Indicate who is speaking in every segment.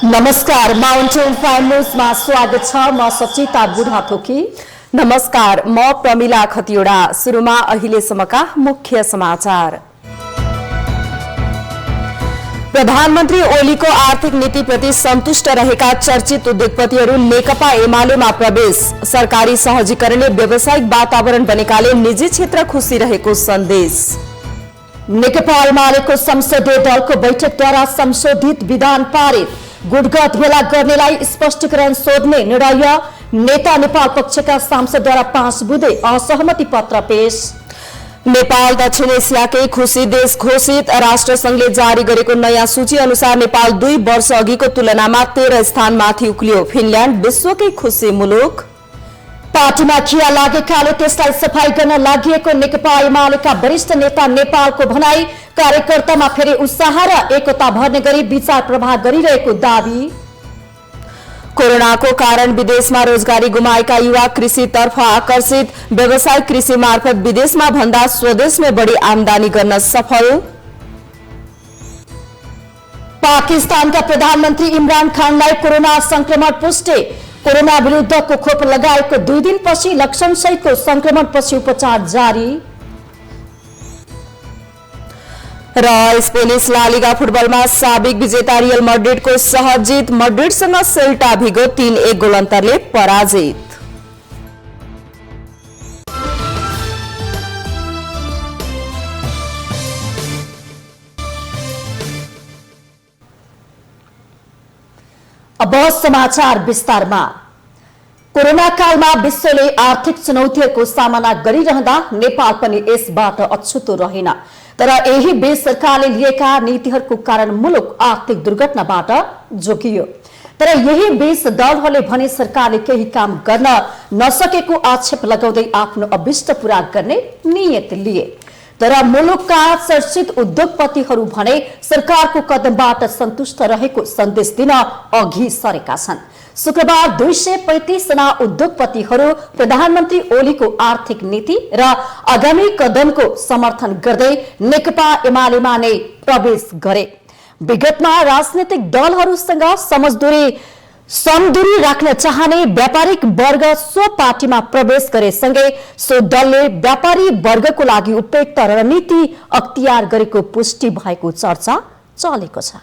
Speaker 1: नमस्कार, mountain prime न्यूजमा स्वागत छ। म सचिता बुढाथोकी।
Speaker 2: नमस्कार, म प्रमिला खतिवडा। सुरुमा अहिलेसम्मका मुख्य समाचार। प्रधानमन्त्री ओलीको आर्थिक नीतिप्रति सन्तुष्ट रहेका चर्चित उद्योगपतिहरू नेकपा एमालेमा प्रवेश। सरकारी सहजीकरणले व्यावसायिक वातावरण बनेकाले निजी क्षेत्र खुसी रहेको सन्देश।
Speaker 1: नेकपा एमालेको संसदीय दलको बैठकद्वारा संशोधित विधान पारित। गुटगत भेला गर्नेलाई स्पष्टीकरण सोध्ने निर्णय। नेता नेपाल पक्षका सांसदद्वारा 5 बुँदे असहमति पत्र पेश।
Speaker 2: नेपाल दक्षिण एसियाकै खुशी देश घोषित। राष्ट्रसंघले जारी गरेको नयाँ सूची अनुसार नेपाल 2 वर्ष अघिको तुलनामा 13 स्थानमाथि उक्लियो। फिनल्याण्ड विश्वकै खुशी मुलुक।
Speaker 1: पार्टीमा खिया लागेकाले त्यसलाई सफाई गर्न लागि नेकपा एमालेका वरिष्ठ नेता नेपालको भनाई। कार्यकर्तामा फेरि उत्साह र एकता भर्ने गरी विचार प्रभाव गरिरहेको दावी।
Speaker 2: कोरोनाको कारण विदेशमा रोजगारी गुमाएका युवा कृषितर्फ आकर्षित। व्यवसायिक कृषि मार्फत विदेशमा भन्दा स्वदेशमै बढी आमदानी गर्न सफल।
Speaker 1: पाकिस्तानका प्रधानमन्त्री इमरान खानलाई कोरोना संक्रमण पुष्टि। कोरोना विरुद्धको खोप लगाएको 2 दिनपछि लक्षणसहितको संक्रमणपछि उपचार जारी।
Speaker 2: र स्पेनिस ला लिगा फुटबलमा साबिक विजेता रियल मड्रिडको सहज जित। मड्रिडसँग सेल्टा भिगो 3-1 गोल अन्तरले पराजित।
Speaker 1: अब समाचार विस्तारमा। कोरोना कालमा विश्वले आर्थिक चुनौतीहरूको सामना गरिरहँदा नेपाल पनि यसबाट अछुतो रहेन। तर यही बीच सरकारले लिएका नीतिहरूको कारण मुलुक आर्थिक दुर्घटनाबाट जोगियो। तर यही बीच दलहरूले भने सरकारले केही काम गर्न नसकेको आक्षेप लगाउँदै आफ्नो अभिष्ट पूरा गर्ने नियत लिए। तर मुलुकका चर्चित उद्योगपतिहरू भने सरकारको कदमबाट सन्तुष्ट रहेको सन्देश दिन अघि सरेका छन्। शुक्रबार 235 जना उद्योगपतिहरू प्रधानमन्त्री ओलीको आर्थिक नीति र आगामी कदमको समर्थन गर्दै नेकपा एमालेमा नै प्रवेश गरे। विगतमा राजनीतिक दलहरूसँग समदूरी राख्न चाहने व्यापारिक वर्ग सो पार्टीमा प्रवेश गरेसँगै सो दलले व्यापारी वर्गको लागि उपयुक्त रणनीति अख्तियार गरेको पुष्टि भएको चर्चा चलेको छ।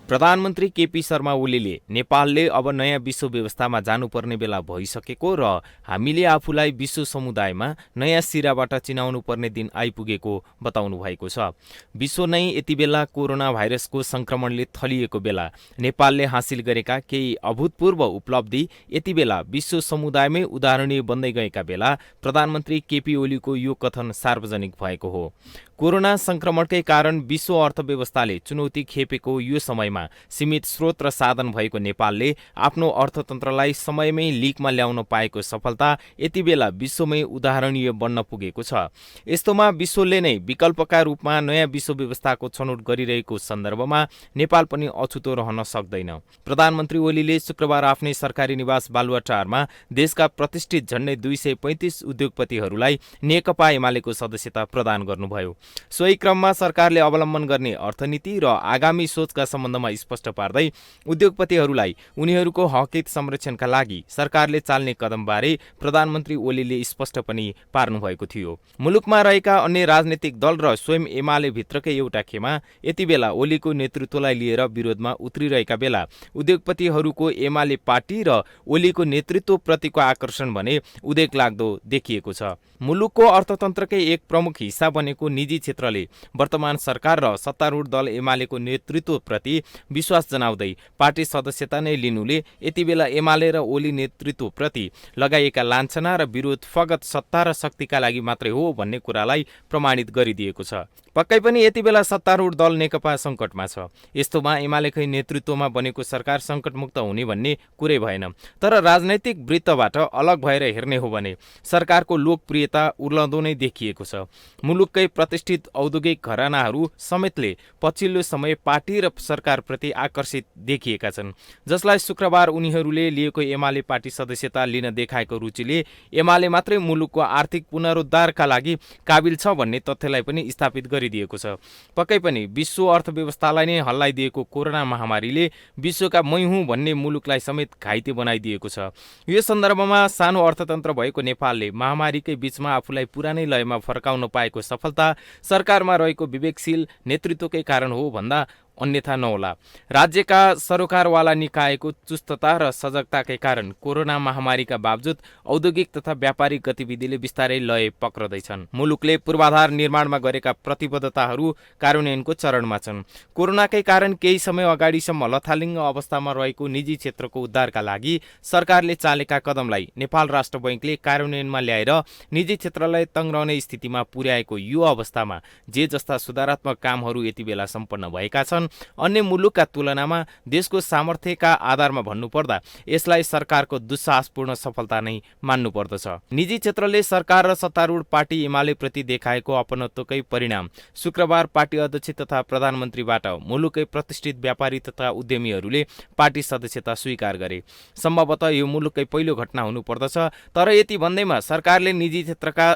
Speaker 3: प्रधानमन्त्री केपी शर्मा ओलीले नेपालले अब नयाँ विश्व व्यवस्थामा जानुपर्ने बेला भइसकेको र हामीले आफूलाई विश्व समुदायमा नयाँ सिराबाट चिनाउनु पर्ने दिन आइपुगेको बताउनु भएको छ। विश्व नै यति बेला कोरोना भाइरसको संक्रमणले थलिएको बेला नेपालले हासिल गरेका केही अभूतपूर्व उपलब्धि यति बेला विश्व समुदायमै उदाहरणीय बन्दै गएका बेला प्रधानमन्त्री केपी ओलीको यो कथन सार्वजनिक भएको हो। कोरोना संक्रमणकै कारण विश्व अर्थव्यवस्थाले चुनौती खेपेको यो समयमा सीमित स्रोत र साधन भएको नेपालले आफ्नो अर्थतन्त्रलाई समयमै लिकमा ल्याउन पाएको सफलता यति बेला विश्वमै उदाहरणीय बन्न पुगेको छ। यस्तोमा विश्वले नै विकल्पका रूपमा नयाँ विश्व व्यवस्थाको छनौट गरिरहेको सन्दर्भमा नेपाल पनि अछुतो रहन सक्दैन। प्रधानमन्त्री ओलीले शुक्रबार आफ्नै सरकारी निवास बालुवाटारमा देशका प्रतिष्ठित झण्डै 235 उद्योगपतिहरूलाई नेकपा एमालेको सदस्यता प्रदान गर्नुभयो। सोही क्रममा सरकारले अवलम्बन गर्ने अर्थनीति र आगामी सोचका सम्बन्धमा स्पष्ट पार्दै उद्योगपतिहरूलाई उनीहरूको हकहित संरक्षणका लागि सरकारले चाल्ने कदमबारे प्रधानमन्त्री ओलीले स्पष्ट पनि पार्नुभएको थियो। मुलुकमा रहेका अन्य राजनीतिक दल र स्वयं एमाले भित्रकै एउटा खेमा यति बेला ओलीको नेतृत्वलाई लिएर विरोधमा उत्रिरहेका बेला उद्योगपतिहरूको एमाले पार्टी र ओलीको नेतृत्वप्रतिको आकर्षण भने उदेक लाग्दो देखिएको छ। मुलुकको अर्थतन्त्रकै एक प्रमुख हिस्सा बनेको निजी क्षेत्रले वर्तमान सरकार र सत्तारूढ दल एमालेको नेतृत्वप्रति विश्वास जनाउँदै पार्टी सदस्यता नै लिनुले यति बेला एमाले र ओली नेतृत्वप्रति लगाइएका लान्छना र विरोध फगत सत्ता र शक्तिका लागि मात्रै हो भन्ने कुरालाई प्रमाणित गरिदिएको छ। पक्कै पनि यति बेला सत्तारूढ दल नेकपा सङ्कटमा छ। यस्तोमा एमालेकै नेतृत्वमा बनेको सरकार सङ्कटमुक्त हुने भन्ने कुरै भएन। तर राजनैतिक वृत्तबाट अलग भएर हेर्ने हो भने सरकारको लोकप्रियता उर्लदो नै देखिएको छ। मुलुककै प्रतिष्ठित औद्योगिक घरानाहरू समेतले पछिल्लो समय पार्टी र सरकार सरकारप्रति आकर्षित देखिएका छन्, जसलाई शुक्रबार उनीहरूले लिएको एमाले पार्टी सदस्यता लिन देखाएको रुचिले एमाले मात्रै मुलुकको आर्थिक पुनरुद्धारका लागि काबिल छ भन्ने तथ्यलाई पनि स्थापित गरिदिएको छ। पक्कै पनि विश्व अर्थव्यवस्थालाई नै हल्लाइदिएको कोरोना महामारीले विश्वका मै हुँ भन्ने मुलुकलाई समेत घाइते बनाइदिएको छ। यो सन्दर्भमा सानो अर्थतन्त्र भएको नेपालले महामारीकै बीचमा आफूलाई पुरानै लयमा फर्काउन पाएको सफलता सरकारमा रहेको विवेकशील नेतृत्वकै कारण हो भन्दा अन्यथा नहोला। राज्यका सरोकारवाला निकायको चुस्तता र सजगताकै कारण कोरोना महामारीका बावजुद औद्योगिक तथा व्यापारिक गतिविधिले बिस्तारै लय पक्रदैछन्। मुलुकले पूर्वाधार निर्माणमा गरेका प्रतिबद्धताहरू कार्यान्वयनको चरणमा छन्। कोरोनाकै कारण केही समय अगाडिसम्म लथालिङ्ग अवस्थामा रहेको निजी क्षेत्रको उद्धारका लागि सरकारले चालेका कदमलाई नेपाल राष्ट्र बैङ्कले कार्यान्वयनमा ल्याएर निजी क्षेत्रलाई तङ्ग्राउने स्थितिमा पुर्याएको यो अवस्थामा जे जस्ता सुधारात्मक कामहरू यति बेला सम्पन्न भएका छन्, अन्य मुलुकका तुलनामा देशको सामर्थ्यका आधारमा भन्नुपर्दा यसलाई सरकारको दुस्साहसपूर्ण सफलता नै मान्नुपर्दछ। निजी क्षेत्रले सरकार र सत्तारूढ पार्टी एमाले प्रति देखाएको अपनत्वकै परिणाम शुक्रबार पार्टी अध्यक्ष तथा प्रधानमन्त्रीबाट मुलुकै प्रतिष्ठित व्यापारी तथा उद्यमीहरूले पार्टी सदस्यता स्वीकार गरे। सम्भवतः यो मुलुककै पहिलो घटना हुनुपर्दछ, तर यति भन्दैमा सरकारले निजी क्षेत्रका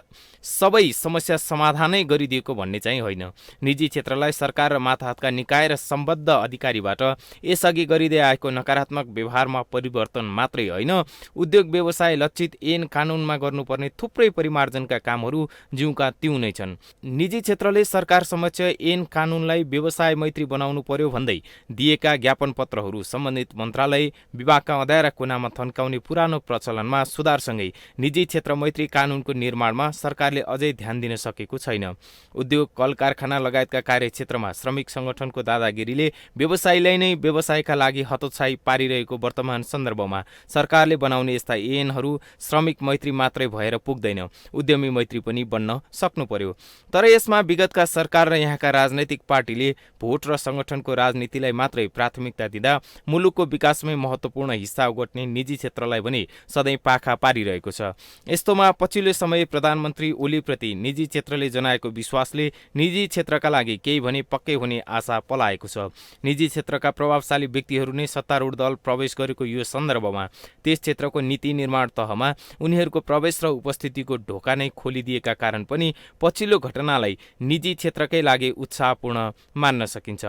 Speaker 3: सबै समस्या समाधानै गरिदिएको भन्ने चाहिँ होइन। निजी क्षेत्रलाई सरकार र माथाहतका निकाय र सम्बद्ध अधिकारीबाट यसअघि गरिँदै आएको नकारात्मक व्यवहारमा परिवर्तन मात्रै होइन, उद्योग व्यवसाय लक्षित ऐन कानुनमा गर्नुपर्ने थुप्रै परिमार्जनका कामहरू जिउका तिउ नै छन्। निजी क्षेत्रले सरकार समक्ष ऐन कानुनलाई व्यवसाय मैत्री बनाउनु पर्यो भन्दै दिएका ज्ञापन पत्रहरू सम्बन्धित मन्त्रालय विभागका अँध्यारा कुनामा थन्काउने पुरानो प्रचलनमा सुधारसँगै निजी क्षेत्र मैत्री कानुनको निर्माणमा सरकारले अझै ध्यान दिन सकेको छैन। उद्योग कल कारखाना लगायतका कार्यक्षेत्रमा श्रमिक संगठनको दादागिरीले व्यवसायीलाई नै व्यवसायका लागि हतोत्साही पारिरहेको वर्तमान सन्दर्भमा सरकारले बनाउने यस्ता ऐनहरू श्रमिक मैत्री मात्रै भएर पुग्दैन, उद्यमी मैत्री पनि बन्न सक्नु पर्यो। तर यसमा विगतका सरकार र यहाँका राजनैतिक पार्टीले भोट र संगठनको राजनीतिलाई मात्रै प्राथमिकता दिँदा मुलुकको विकासमै महत्त्वपूर्ण हिस्सा ओगट्ने निजी क्षेत्रलाई पनि सधैँ पाखा पारिरहेको छ। यस्तोमा पछिल्लो समय प्रधानमन्त्री ओलीप्रति निजी क्षेत्रले जनाएको विश्वासले निजी क्षेत्रका लागि केही भने पक्कै हुने आशा पलाएको छ। निजी क्षेत्रका प्रभावशाली व्यक्तिहरू नै सत्तारूढ दल प्रवेश गरेको यो सन्दर्भमा त्यस क्षेत्रको नीति निर्माण तहमा उनीहरूको प्रवेश र उपस्थितिको ढोका नै खोलिदिएका कारण पनि पछिल्लो घटनालाई निजी क्षेत्रकै लागि उत्साहपूर्ण मान्न सकिन्छ।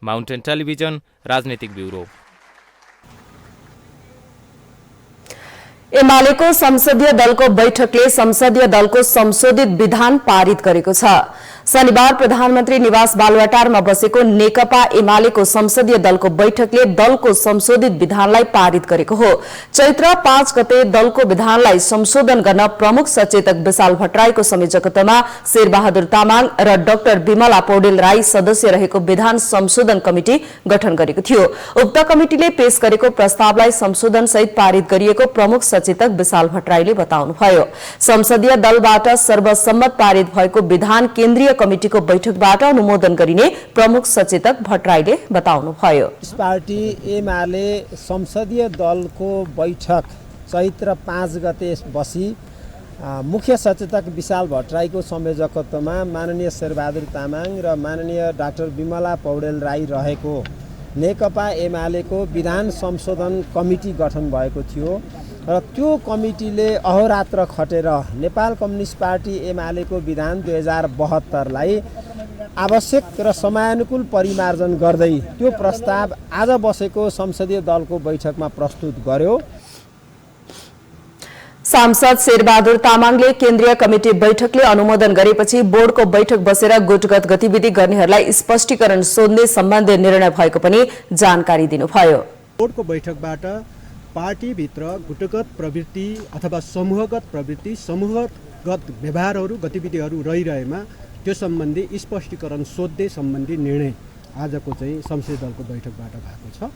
Speaker 3: माउन्टेन टेलिभिजन राजनीतिक ब्युरो।
Speaker 2: एमालेको संसदीय दलको बैठकले संसदीय दलको संशोधित विधान पारित गरेको छ। शनिबार प्रधानमन्त्री निवास बालुवाटारमा बसेको नेकपा एमालेको संसदीय दलको बैठकले दलको संशोधित विधानलाई पारित गरेको हो। चैत्र 5 गते दलको विधानलाई संशोधन गर्न प्रमुख सचेतक विशाल भट्टराईको संयोजकत्वमा शेरबहादुर तामाङ र डाक्टर विमला पौडेल राई सदस्य रहेको विधान संशोधन कमिटी गठन गरेको थियो। उक्त कमिटीले पेश गरेको प्रस्तावलाई संशोधन सहित पारित गरिएको प्रमुख सचेतक विशाल भट्टराईले बताउनुभयो। संसदीय दलबाट सर्वसम्मत पारित भएको विधान केन्द्रीय कमिटीको बैठकबाट अनुमोदन गरिने प्रमुख सचेतक भट्टराईले बताउनुभयो।
Speaker 4: पार्टी एमाले संसदीय दलको बैठक चैत्र 5 गते बसी मुख्य सचेतक विशाल भट्टराईको संयोजकत्वमा माननीय शेरबहादुर तामाङ र माननीय डाक्टर विमला पौडेल राई रहेको नेकपा एमालेको विधान संशोधन कमिटी गठन भएको थियो र त्यो कमिटीले अहोरात्र खटेर नेपाल कम्युनिस्ट पार्टी एमालेको विधान 2072 लाई आवश्यक र समयानुकूल परिमार्जन गर्दै त्यो प्रस्ताव आज बसेको संसदीय दलको बैठकमा प्रस्तुत गर्यो।
Speaker 2: सांसद शेरबहादुर तामाङले केन्द्रीय कमिटी बैठकले अनुमोदन गरेपछि बोर्डको बैठक बसेर गुटगत गतिविधि गर्नेहरूलाई स्पष्टीकरण सोध्ने सम्बन्धी निर्णय भएको पनि जानकारी दिनुभयो।
Speaker 5: बोर्डको बैठकबाट पार्टीभित्र गुटगत प्रवृत्ति अथवा समूहगत प्रवृत्ति समूहगत व्यवहारहरू गतिविधिहरू रहिरहेमा त्यो सम्बन्धी स्पष्टीकरण सोध्ने सम्बन्धी निर्णय आजको चाहिँ संसदीय दलको बैठकबाट भएको छ।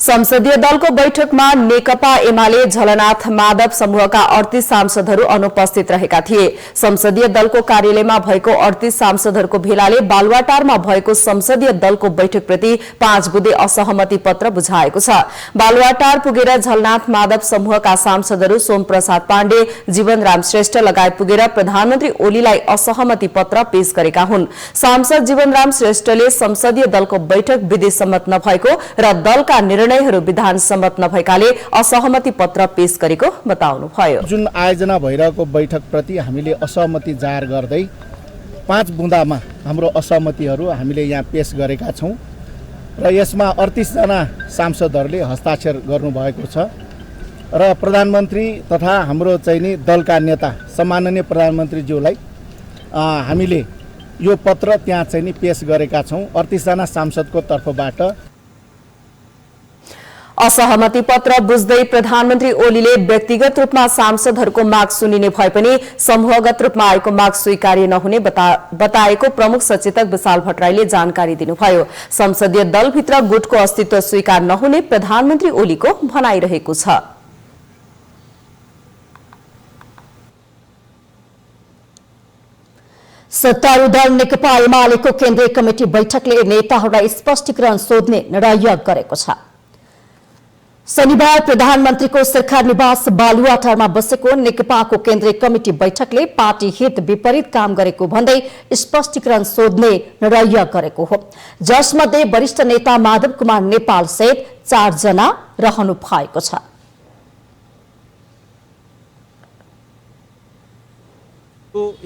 Speaker 2: संसदीय दलको बैठकमा नेकपा एमाले झलनाथ माधव समूहका 38 सांसदहरू अनुपस्थित रहेका थिए। संसदीय दलको कार्यालयमा भएको 38 सांसदहरूको भेलाले बालुवाटारमा भएको संसदीय दलको बैठकप्रति 5 बुँदे असहमति पत्र बुझाएको छ। बालुवाटार पुगेर झलनाथ माधव समूहका सांसदहरू सोमप्रसाद पाण्डे, जीवनराम श्रेष्ठ लगायत पुगेर प्रधानमन्त्री ओलीलाई असहमति पत्र पेश गरेका हुन्। सांसद जीवनराम श्रेष्ठले संसदीय दलको बैठक विधिसम्मत नभएको र दलका निर्णयहरू विधान सम्मत नभएकाले असहमति पत्र पेश गरेको बताउनुभयो।
Speaker 6: जुन आयोजना भइरहेको बैठक प्रति हामीले असहमति जाहेर गर्दै 5 बुँदामा हाम्रो असहमतिहरू हामीले यहाँ पेश गरेका छौं र यसमा 38 जना सांसदहरूले हस्ताक्षर गर्नुभएको छ र प्रधानमन्त्री तथा हाम्रो चाहिँ नि दलका नेता सम्माननीय प्रधानमन्त्रीज्यूलाई हामीले यो पत्र त्यहाँ चाहिँ नि पेश गरेका छौं। 38 जना सांसदको तर्फबाट
Speaker 2: असहमति पत्र बुझ्दै प्रधानमन्त्री ओलीले व्यक्तिगत रूपमा सांसदहरूको माग सुनिने भए पनि समूहगत रूपमा आएको माग स्वीकार्य नहुने बताएको प्रमुख सचेतक विशाल भट्टराईले जानकारी दिनुभयो। संसदीय दलभित्र गुटको अस्तित्व स्वीकार नहुने प्रधानमन्त्री ओलीको भनाइरहेको छ।
Speaker 1: सत्तारूढ दल नेकपा एमालेको केन्द्रीय कमिटी बैठकले नेताहरूलाई स्पष्टीकरण सोध्ने निर्णय गरेको छ। शनिबार प्रधानमन्त्रीको सरकार निवास बालुवाटारमा बसेको नेकपाको केन्द्रीय कमिटी बैठकले पार्टी हित विपरीत काम गरेको भन्दै स्पष्टीकरण सोध्ने निर्णय गरेको हो, जसमध्ये वरिष्ठ नेता माधव कुमार नेपाल सहित 4 जना रहनु भएको छ।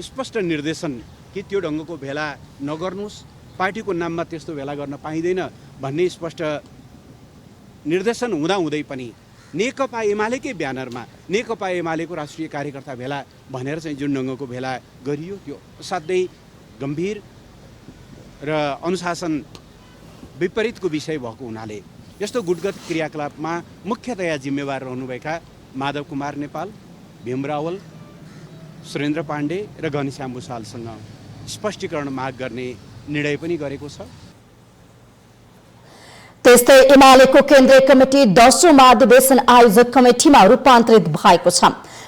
Speaker 7: स्पष्ट निर्देशन कि त्यो ढङ्गको भेला नगर्नुस्, पार्टीको नाममा त्यस्तो भेला गर्न पाइँदैन भन्ने स्पष्ट निर्देशन हुँदाहुँदै पनि नेकपा एमालेकै ब्यानरमा नेकपा एमालेको राष्ट्रिय कार्यकर्ता भेला भनेर चाहिँ जुन ढङ्गको भेला गरियो त्यो असाध्यै गम्भीर र अनुशासन विपरीतको विषय भएको हुनाले यस्तो गुटगत क्रियाकलापमा मुख्यतया जिम्मेवार रहनुभएका माधव कुमार नेपाल, भीम रावल, सुरेन्द्र पाण्डे र घनश्याम भुसालसँग स्पष्टीकरण माग गर्ने निर्णय पनि गरेको छ।
Speaker 1: त्यस्तै एमालेको केन्द्रीय कमिटी 10औं महाधिवेशन आयोजक कमिटीमा रूपान्तरित भएको छ।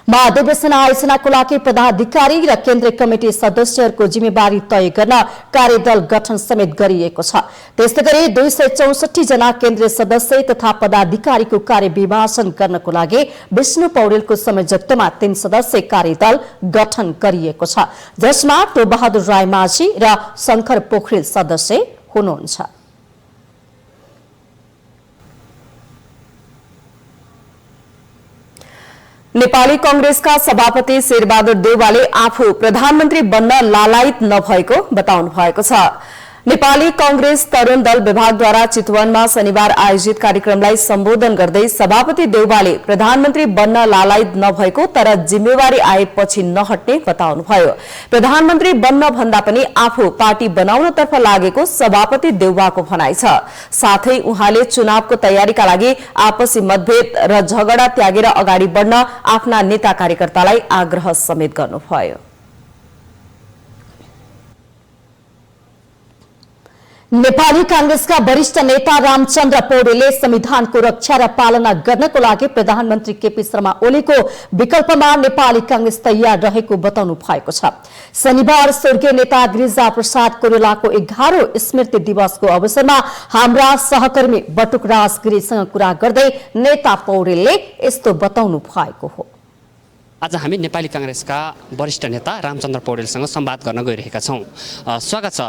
Speaker 1: महाधिवेशन आयोजनाको लागि पदाधिकारी र केन्द्रीय कमिटी सदस्यहरूको जिम्मेवारी तय गर्न कार्यदल गठन समेत गरिएको छ। त्यस्तै गरी 264 जना केन्द्रीय सदस्य तथा पदाधिकारीको कार्यविभाजन गर्नको लागि विष्णु पौडेलको संयोजकत्वमा 3 सदस्यीय कार्यदल गठन गरिएको छ, जसमा टोबहादुर राई माझी र शंकर पोखरेल सदस्य हुनुहुन्छ।
Speaker 2: नेपाली कांग्रेसका सभापति शेरबहादुर देउवाले आफू प्रधानमन्त्री बन्न लालायित नभएको बताउनु भएको छ। नेपाली कांग्रेस तरुण दल विभागद्वारा चितवनमा शनिबार आयोजित कार्यक्रमलाई सम्बोधन गर्दै सभापति देउवाले प्रधानमन्त्री बन्न लालायित नभएको तर जिम्मेवारी आएपछि नहट्ने बताउनुभयो। प्रधानमन्त्री बन्न भन्दा पनि आफू पार्टी बनाउनतर्फ लागेको सभापति देउवाको भनाइ छ। साथै उहाँले चुनावको तयारीका लागि आपसी मतभेद र झगडा त्यागेर अगाडि बढ्न आफ्ना नेता कार्यकर्तालाई आग्रह समेत गर्नुभयो।
Speaker 1: नेपाली कांग्रेसका वरिष्ठ नेता रामचन्द्र पौडेलले संविधानको रक्षा र पालना गर्नको लागि प्रधानमन्त्री केपी शर्मा ओलीको विकल्पमा नेपाली कांग्रेस तयार रहेको बताउनु भएको छ। शनिबार स्वर्गीय नेता गिरिजा प्रसाद कोइरालाको 11औं स्मृति दिवसको अवसरमा हाम्रा सहकर्मी बटुक राज गिरीसँग कुरा गर्दै नेता पौडेलले यस्तो बताउनु भएको हो।
Speaker 8: आज हामी नेपाली कांग्रेसका वरिष्ठ नेता रामचन्द्र पौडेलसँग संवाद गर्न गइरहेका छौं। स्वागत छ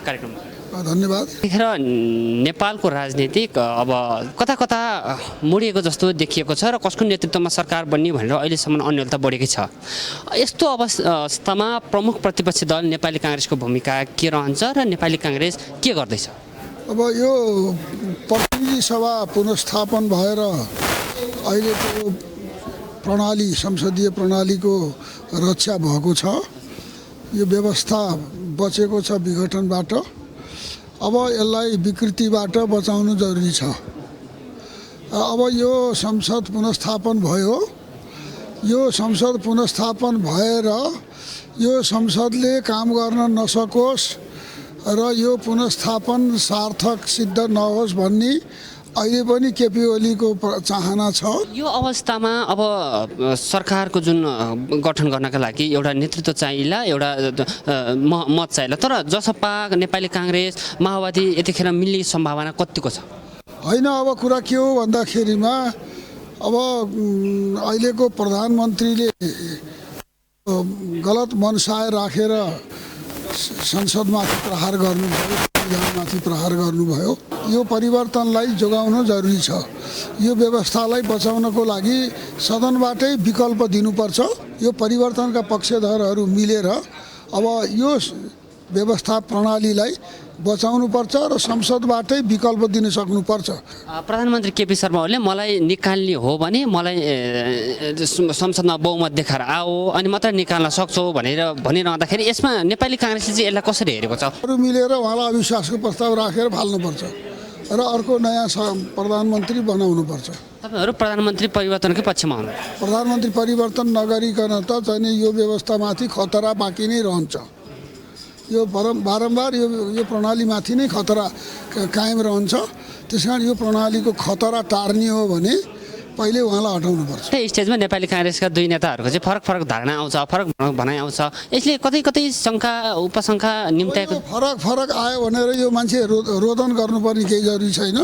Speaker 8: कार्यक्रममा।
Speaker 9: धन्यवाद।
Speaker 8: यतिखेर नेपालको राजनीतिक अब कता कता मुडिएको जस्तो देखिएको छ र कसको नेतृत्वमा सरकार बन्ने भनेर अहिलेसम्म अन्यलता बढेकै छ। यस्तो अवस्थामा प्रमुख प्रतिपक्षी दल नेपाली कांग्रेसको भूमिका के रहन्छ र नेपाली कांग्रेस के गर्दैछ?
Speaker 9: अब यो प्रतिनिधि सभा पुनर्स्थापन भएर अहिलेको प्रणाली संसदीय प्रणालीको रक्षा भएको छ। यो व्यवस्था बचेको छ विघटनबाट। अब यसलाई विकृतिबाट बचाउनु जरुरी छ। अब यो संसद पुनर्स्थापन भयो। यो संसद पुनर्स्थापन भएर यो संसदले काम गर्न नसकोस् र यो पुनर्स्थापन सार्थक सिद्ध नहोस् भन्ने अहिले पनि केपी ओलीको चाहना छ।
Speaker 8: यो अवस्थामा अब सरकारको जुन गठन गर्नका लागि एउटा नेतृत्व चाहिएला, एउटा मत चाहिएला, तर जसपा, नेपाली काङ्ग्रेस, माओवादी यतिखेर मिल्ने सम्भावना कतिको छ?
Speaker 9: होइन, अब कुरा के हो भन्दाखेरिमा अब अहिलेको प्रधानमन्त्रीले गलत मनसाय राखेर संसदमाथि प्रहार गर्नुभयो, संविधानमाथि प्रहार गर्नुभयो। यो परिवर्तनलाई जोगाउन जरुरी छ। यो व्यवस्थालाई बचाउनको लागि सदनबाटै विकल्प दिनुपर्छ। यो परिवर्तनका पक्षधरहरू मिलेर अब यो व्यवस्था प्रणालीलाई बचाउनुपर्छ र संसदबाटै विकल्प दिन सक्नुपर्छ।
Speaker 8: प्रधानमन्त्री केपी शर्मा ओलीले मलाई निकाल्ने हो भने मलाई संसदमा बहुमत देखाएर आओ अनि मात्रै निकाल्न सक्छौ भनिरहँदाखेरि यसमा नेपाली काङ्ग्रेसले चाहिँ यसलाई कसरी हेरेको छ?
Speaker 9: अरू मिलेर उहाँलाई अविश्वासको प्रस्ताव राखेर फाल्नुपर्छ र अर्को नयाँ प्रधानमन्त्री बनाउनुपर्छ।
Speaker 8: तपाईँहरू प्रधानमन्त्री परिवर्तनकै पक्षमा हुनु?
Speaker 9: प्रधानमन्त्री परिवर्तन नगरिकन त चाहिँ यो व्यवस्थामाथि खतरा बाँकी नै रहन्छ। यो बारम्बार यो प्रणालीमाथि नै खतरा कायम रहन्छ। त्यस कारण यो प्रणालीको खतरा टार्ने हो भने पहिले उहाँलाई हटाउनुपर्छ।
Speaker 8: त्यही स्टेजमा नेपाली काङ्ग्रेसका दुई नेताहरूको चाहिँ फरक धारणा आउँछ, फरक भनाइ आउँछ। यसले कतै शङ्का उपशङ्का निम्त्याएको
Speaker 9: फरक आयो भनेर यो मान्छे रोदन गर्नुपर्ने केही जरुरी छैन।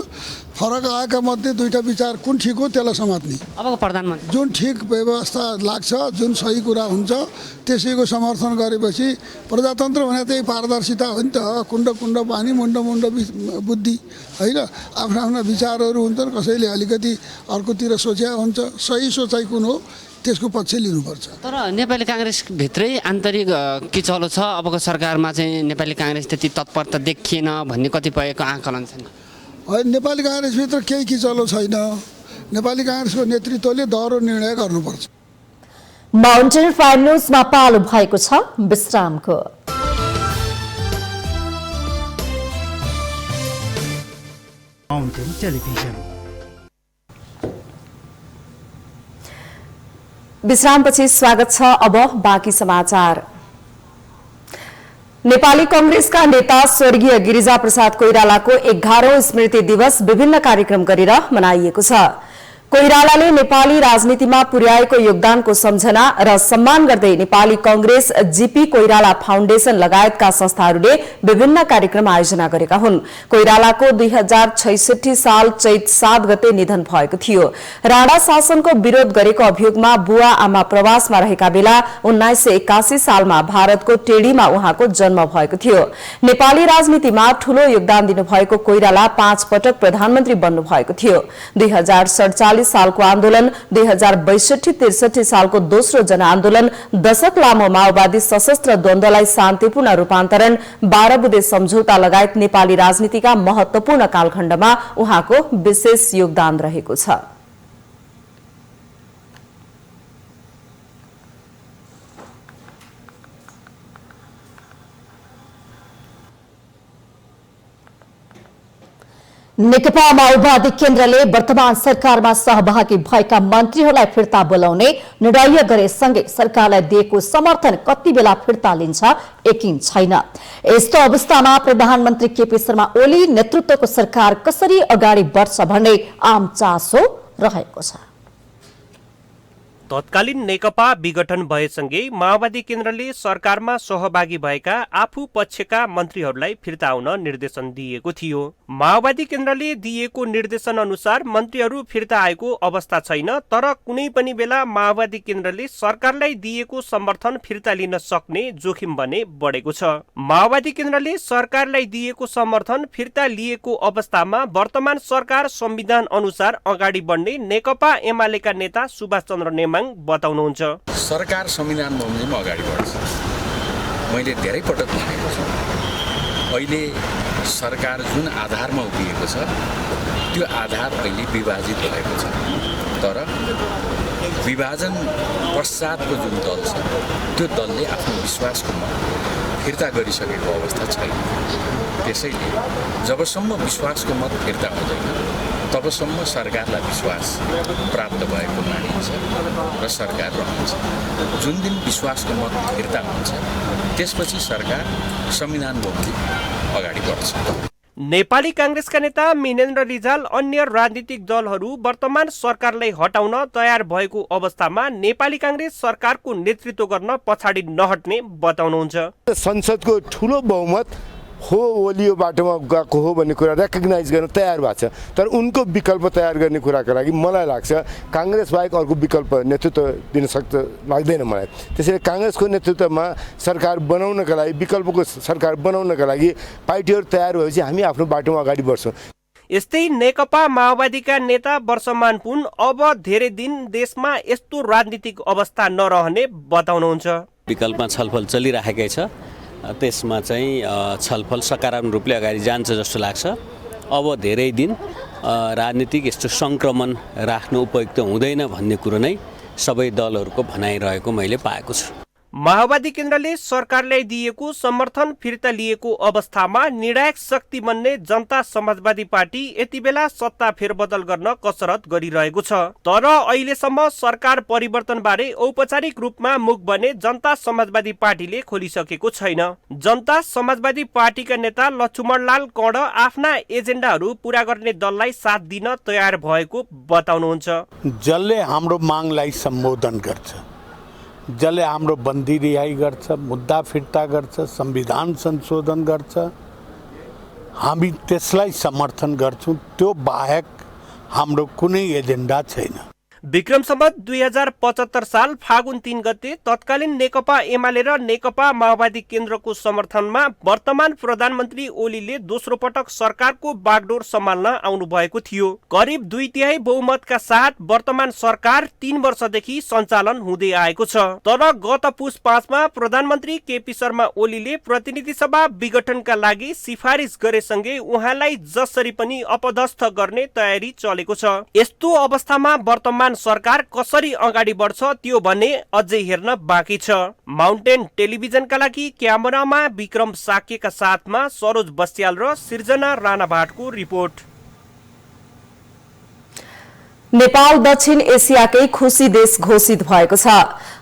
Speaker 9: फरक आएका मध्ये दुईटा विचार कुन ठिक हो त्यसलाई समात्ने।
Speaker 8: अबको प्रधानमन्त्री
Speaker 9: जुन ठिक व्यवस्था लाग्छ, जुन सही कुरा हुन्छ त्यसैको समर्थन गरेपछि प्रजातन्त्र भने त्यही पारदर्शिता हो नि त। कुण्ड पानी, मुण्ड बुद्धि होइन। आफ्ना आफ्ना विचारहरू हुन्छन्, कसैले अलिकति अर्कोतिर सोचे हुन्छ। सही सोचाइ कुन हो त्यसको पक्ष लिनुपर्छ।
Speaker 8: तर नेपाली काङ्ग्रेसभित्रै आन्तरिक किचलो छ। अबको सरकारमा चाहिँ नेपाली काङ्ग्रेस त्यति तत्परता देखिएन भन्ने कतिपयको आकलन छ नि?
Speaker 9: होइन, नेपाली काङ्ग्रेसभित्र केही किचलो छैन। नेपाली काङ्ग्रेसको नेतृत्वले दह्रो निर्णय गर्नुपर्छ।
Speaker 1: माउन्टेन प्राइम न्युजमा पालो भएको छ विश्रामको।
Speaker 10: Mountain television.
Speaker 2: विश्रामपछि स्वागत छ। अब बाँकी समाचार। नेपाली कांग्रेसका नेता स्वर्गीय गिरिजा प्रसाद कोइरालाको 11औं स्मृति दिवस विभिन्न कार्यक्रम गरेर मनाइएको छ। कोइरालाले नेपाली राजनीतिमा पुर्याएको योगदानको सम्झना र सम्मान गर्दै नेपाली कांग्रेस, जीपी कोइराला फाउन्डेशन लगायतका संस्थाहरूले विभिन्न कार्यक्रम आयोजना गरेका हुन्। कोइरालाको 2066 साल चैत 7 गते निधन भएको थियो। राणा शासनको विरोध गरेको अभियोगमा बुवा आमा प्रवासमा रहेका बेला 1981 सालमा भारतको टेढीमा उहाँको जन्म भएको थियो। नेपाली राजनीतिमा ठूलो योगदान दिनुभएको कोइराला 5 पटक प्रधानमन्त्री बन्नु भएको थियो। 2047 सालको आन्दोलन, 2062-63 सालको दोस्रो जनआन्दोलन, दशक लामो माओवादी सशस्त्र द्वन्द्वलाई शान्तिपूर्ण रूपान्तरण, 12 बुँदे सम्झौता लगायत नेपाली राजनीतिका महत्वपूर्ण कालखण्डमा उहाँको विशेष योगदान रहेको छ।
Speaker 1: नेकपा माओवादी केन्द्रले वर्तमान सरकारमा सहभागी भएका मन्त्रीहरूलाई फिर्ता बोलाउने निर्णय गरेसँगै सरकारलाई दिएको समर्थन कति बेला फिर्ता लिन्छ यकिन छैन। यस्तो अवस्थामा प्रधानमन्त्री केपी शर्मा ओली नेतृत्वको सरकार कसरी अगाडि बढ्छ भन्ने आम चासो रहेको छ।
Speaker 11: तत्कालीन नेकपा विघटन भएसँगै माओवादी केन्द्रले सरकारमा सहभागी भएका आफू पक्षका मन्त्रीहरूलाई फिर्ता आउन निर्देशन दिएको थियो। माओवादी केन्द्रले दिएको निर्देशन अनुसार मन्त्रीहरू फिर्ता आएको अवस्था छैन। तर कुनै पनि बेला माओवादी केन्द्रले सरकारलाई दिएको समर्थन फिर्ता लिन सक्ने जोखिम भने बढेको छ। माओवादी केन्द्रले सरकारलाई दिएको समर्थन फिर्ता लिएको अवस्थामा वर्तमान सरकार संविधान अनुसार अगाडि बढ्ने नेकपा एमालेका नेता सुभाष चन्द्र नेमाङ बताउनुहुन्छ।
Speaker 12: सरकार संविधान बमोजिम अगाडि बढ्छ। मैले धेरै पटक भनेको छु, अहिले सरकार जुन आधारमा उभिएको छ त्यो आधार अहिले विभाजित भएको छ। तर विभाजन पश्चातको जुन दल छ त्यो दलले आफ्नो विश्वासको मत फिर्ता गरिसकेको अवस्था छैन। त्यसैले जबसम्म विश्वासको मत फिर्ता हुँदैन तबसम्म सरकारलाई विश्वास प्राप्त भएको मानिन्छ र सरकार रहन्छ। जुन दिन विश्वासको मत फिर्ता हुन्छ त्यसपछि सरकार संविधान बमोजिम अगाडि बढ्छ।
Speaker 11: नेपाली कांग्रेसका नेता मिनेन्द्र रिजाल अन्य राजनीतिक दलहरू वर्तमान सरकारलाई हटाउन तयार भएको अवस्थामा नेपाली कांग्रेस सरकारको नेतृत्व गर्न पछाडि नहट्ने बताउनुहुन्छ।
Speaker 13: संसदको ठूलो बहुमत हो ओलियो बाटोमा गएको हो भन्ने कुरा रेकग्नाइज गर्न तयार भएको छ, तर उनको विकल्प तयार गर्ने कुराको लागि मलाई लाग्छ कांग्रेस बाहेक अर्को विकल्प नेतृत्व दिन सक्छ लाग्दैन मलाई। त्यसैले कांग्रेसको नेतृत्वमा सरकार बनाउनका लागि विकल्पको सरकार बनाउनका लागि पार्टीहरू तयार भएपछि हामी आफ्नो बाटोमा अगाडि बढ्छौँ।
Speaker 11: यस्तै नेकपा माओवादीका नेता वर्षमान पुन अब धेरै दिन देशमा यस्तो राजनीतिक अवस्था नरहने बताउनुहुन्छ।
Speaker 14: विकल्पमा छलफल चलिरहेकै छ, त्यसमा चाहिँ छलफल सकारात्मक रूपले अगाडि जान्छ जस्तो लाग्छ। अब धेरै दिन राजनीतिक यस्तो संक्रमण राख्नु उपयुक्त हुँदैन भन्ने कुरो नै सबै दलहरूको भनाइरहेको मैले पाएको छु।
Speaker 11: माओवादी केन्द्रले सरकारलाई दिएको समर्थन फिर्ता लिएको अवस्थामा निर्णायक शक्ति बन्ने जनता समाजवादी पार्टी यति बेला सत्ता फेरबदल गर्न कसरत गरिरहेको छ। तर अहिलेसम्म सरकार परिवर्तन बारे औपचारिक रूपमा मुख बने जनता समाजवादी पार्टीले खोलिसकेको छैन। जनता समाजवादी पार्टीका नेता लक्ष्मणलाल कर्ण आफ्ना एजेन्डाहरू पूरा गर्ने दललाई साथ दिन तयार भएको बताउनुहुन्छ।
Speaker 15: जसले हाम्रो मागलाई सम्बोधन गर्छ, जसले हाम्रो बन्दी रिहाई गर्छ, मुद्दा फिर्ता गर्छ, संविधान संशोधन गर्छ, हामी त्यसलाई समर्थन गर्छौं। त्यो बाहेक हाम्रो कुनै एजेन्डा छैन।
Speaker 11: विक्रम सम्वत 2075 साल फागुन 3 गते तत्कालीन नेकपा एमाले र नेकपा माओवादी केन्द्रको समर्थनमा वर्तमान प्रधानमन्त्री ओलीले दोस्रो पटक सरकारको बागडोर सम्हाल्न आउनु भएको थियो। करिब 2/3 बहुमतका साथ वर्तमान सरकार 3 वर्षदेखि सञ्चालन हुँदै आएको छ। तर गत पुस 5 मा प्रधानमन्त्री केपी शर्मा ओलीले प्रतिनिधि सभा विघटनका लागि सिफारिस गरेसँगै उहाँलाई जसरी पनि अपदस्थ गर्ने तयारी चलेको छ। यस्तो अवस्थामा वर्तमान सरकार कसरी अगाडि बढ्छ त्यो भने अझै हेर्न बाँकी छ। माउन्टेन टेलिभिजनका लागि क्यामेरामा विक्रम साकेका साथमा सरोज बस्याल र सिर्जना राणा भाटको रिपोर्ट।
Speaker 2: नेपाल दक्षिण एसियाकै खुशी देश घोषित भएको छ।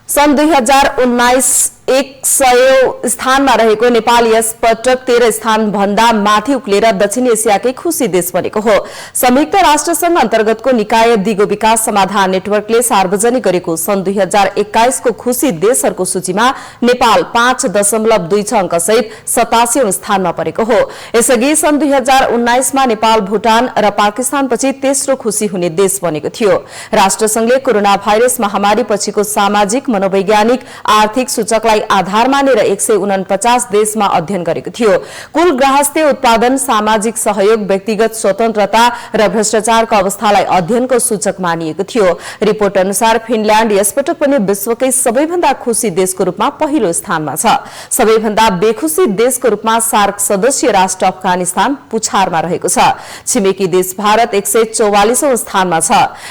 Speaker 2: सन् 2019 100 स्थानमा रहेको नेपाल यस पटक 13 स्थान भन्दा माथि उक्लेर दक्षिण एसियाकै खुशी देश बनेको हो। संयुक्त राष्ट्र संघ अन्तर्गतको निकाय दिगो विकास समाधान नेटवर्कले सार्वजनिक गरेको सन् 2021 को खुशी देशहरूको सूचीमा नेपाल 5.26 अंक सहित 87औं स्थानमा परेको हो। यसअघि सन् 2019 मा नेपाल, भुटान र पाकिस्तानपछि तेस्रो खुशी हुने देश बनेको थियो। राष्ट्रसंघले कोरोना भाइरस महामारी पछिको सामाजिक, मनोवैज्ञानिक, आर्थिक सूचकलाई आधार मानेर 149 देशमा अध्ययन गरेको थियो। कुल गृहस्थ्य उत्पादन, सामाजिक सहयोग, व्यक्तिगत स्वतन्त्रता र भ्रष्टाचारको अवस्थालाई अध्ययनको सूचक मानिएको थियो। रिपोर्ट अनुसार फिनल्याण्ड यसपटक पनि विश्वकै सबैभन्दा खुशी देशको रूपमा पहिलो स्थानमा छ। सबैभन्दा बेखुशी देशको रूपमा सार्क सदस्य राष्ट्र अफगानिस्तान पुछारमा रहेको छ। छिमेकी देश भारत 144औं स्थानमा छ।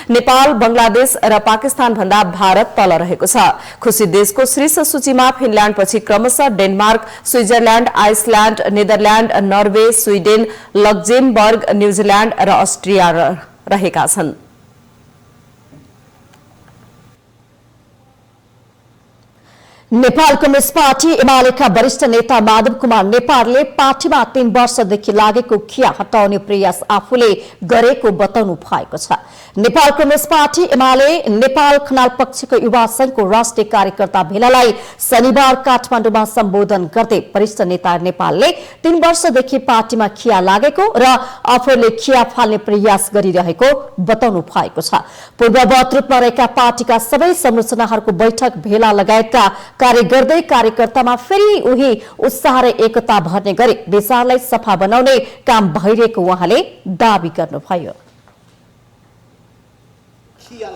Speaker 2: नेपाल, बंगलादेश र पाकिस्तान भन्दा भारत तल रहेको छ। खुशी देशको शीर्ष सूचीमा फिनल्याण्ड पछि क्रमशः Denmark, Switzerland, Iceland, Netherlands, Norway, Sweden, Luxembourg, New Zealand र अस्ट्रिया रहेका छन्।
Speaker 1: नेपाल कम्युनिस्ट पार्टी एमालेका वरिष्ठ नेता माधव कुमार नेपालले पार्टीमा 3 वर्षदेखि लागेको खिया हटाउने प्रयास आफूले गरेको बताउनु भएको छ। नेपाल कम्युनिस्ट पार्टी एमाले नेपाल खनाल पक्षको युवा संघको राष्ट्रिय कार्यकर्ता भेलालाई शनिबार काठमाडौँमा सम्बोधन गर्दै वरिष्ठ नेता नेपालले 3 वर्षदेखि पार्टीमा खिया लागेको र आफूले खिया फाल्ने प्रयास गरिरहेको बताउनु भएको छ। पूर्ववत रूपमा रहेका पार्टीका सबै संरचनाहरूको बैठक, भेला लगायतका कार्य गर्दै कार्यकर्तामा फेरि उही उत्साह र एकता भर्ने गरी विचारलाई सफा बनाउने काम भइरहेको उहाँले दावी गर्नुभयो।
Speaker 16: खिया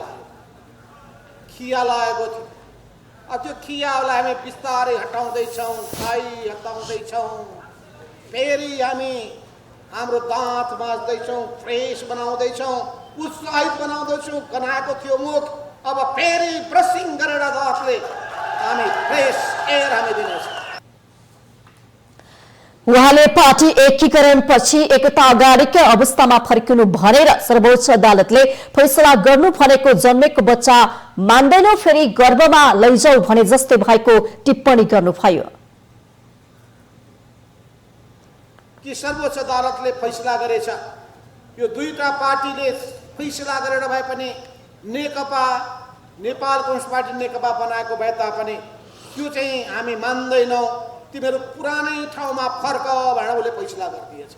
Speaker 16: लागेको थियो। त्यो खियालाई हामी बिस्तारै हटाउँदैछौँ, खाइ हटाउँदैछौँ। फेरि हामी हाम्रो दाँत माझ्दैछौँ, फ्रेस बनाउँदैछौँ, उत्साहित बनाउँदैछौँ। गनाएको थियो मुख, अब फेरि ब्रसिङ गरेर दाँतले हामी फ्रेस एयर हामी दिनेछौँ।
Speaker 1: उहाँले पार्टी एकीकरण पछि एकता अगाडिकै अवस्थामा फर्किनु भनेर सर्वोच्च अदालतले फैसला गर्नु भनेको जन्मेको बच्चा मान्दैनौ फेरि गर्भमा लैजाऊ भने जस्तै भएको टिप्पणी गर्नुभयो।
Speaker 16: कि सर्वोच्च अदालतले फैसला गरेछ यो दुईटा पार्टीले फैसला गरेर भए पनि नेकपा नेपाल कम्युनिस्ट पार्टी नेकपा बनाएको भए तापनि त्यो चाहिँ हामी मान्दैनौँ, तिमीहरू पुरानै ठाउँमा फर्क भनेर उसले फैसला गरिदिएछ।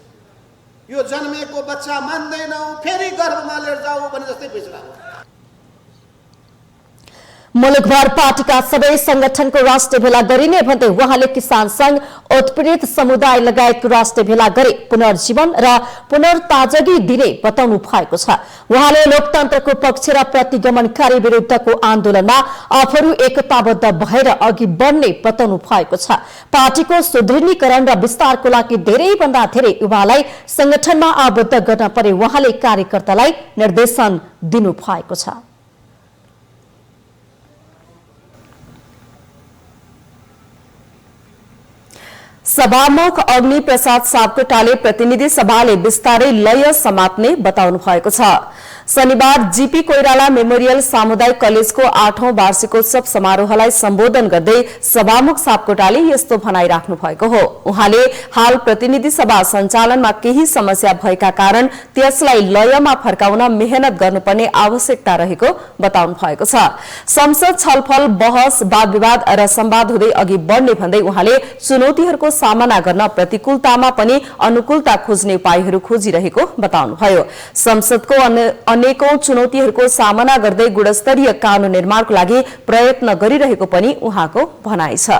Speaker 16: यो जन्मेको बच्चा मान्दैनौ, फेरि गर्भमा लिएर जाऊ भने जस्तै फैसला हो।
Speaker 1: मुलुकभर पार्टीका सबै संगठनको राष्ट्रिय भेला गरिने भन्दै उहाँले किसान संघ, उत्पीडित समुदाय लगायतको राष्ट्रिय भेला गरी पुनर्जीवन र पुनर्ताजगी दिने बताउनु भएको छ। उहाँले लोकतन्त्रको पक्ष र प्रतिगमनकारी विरुद्धको आन्दोलनमा आफूहरू एकताबद्ध भएर अघि बढ्ने बताउनु भएको छ। पार्टीको सुदृढीकरण र विस्तारको लागि धेरैभन्दा धेरै युवालाई संगठनमा आबद्ध गर्न पर्ने उहाँले कार्यकर्तालाई निर्देशन दिनु भएको छ। सभामुख अग्नि प्रसाद सापकोटाले प्रतिनिधि सभाले बिस्तारै लय समात्ने बताउनु भएको छ। शनिबार जीपी कोइराला मेमोरियल सामुदायिक कलेजको 8औं वार्षिकोत्सव समारोहलाई सम्बोधन गर्दै सभामुख सापकोटाले यस्तो भनाइ राख्नु भएको हो। उहाँले हाल प्रतिनिधि सभा सञ्चालनमा केही समस्या भएका कारण त्यसलाई लयमा फर्काउन मेहनत गर्नुपर्ने आवश्यकता रहेको बताउनु भएको छ। संसद छलफल, बहस, वाद विवाद र संवाद हुँदै अघि बढ्ने भन्दै उहाँले चुनौतीहरूको सामना गर्न प्रतिकूलतामा पनि अनुकूलता खोज्ने उपायहरू खोजिरहेको बताउनुभयो। संसदको अनेकौं चुनौतीहरूको सामना गर्दै गुणस्तरीय कानून निर्माणको लागि प्रयत्न गरिरहेको पनि उहाँको भनाइ छ।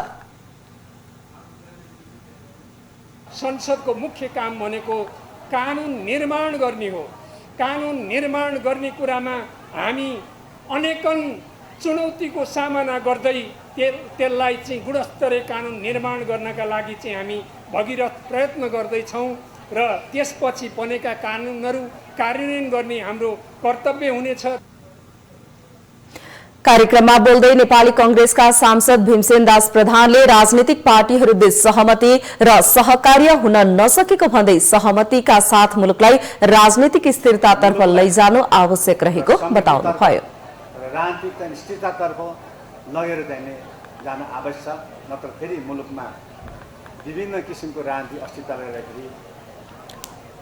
Speaker 17: संसदको मुख्य काम भनेको कानून निर्माण गर्ने हो। कानून निर्माण गर्ने कुरामा हामी अनेकन चुनौतीको सामना गर्दै त्यसलाई चाहिँ गुणस्तरीय कानून निर्माण गर्नका लागि चाहिँ हामी भगीरथ प्रयत्न गर्दैछौँ र त्यसपछि बनेका कानूनहरू कार्यान्वयन गर्ने हाम्रो कर्तव्य हुनेछ।
Speaker 2: कार्यक्रममा बोल्दै नेपाली कांग्रेसका सांसद भीमसेन दास प्रधानले राजनीतिक पार्टीहरूबीच सहमति र सहकार्य हुन नसकेको भन्दै सहमतिका साथ मुलुकलाई राजनीतिक स्थिरतातर्फ लैजानु आवश्यक रहेको बताउनुभयो।
Speaker 18: राजनीतिक स्थिरतातर्फ लगेर जान आवश्यक छ, नत्र फेरि मुलुकमा विभिन्न किसिमको राजनीतिक अस्थिरता रहेर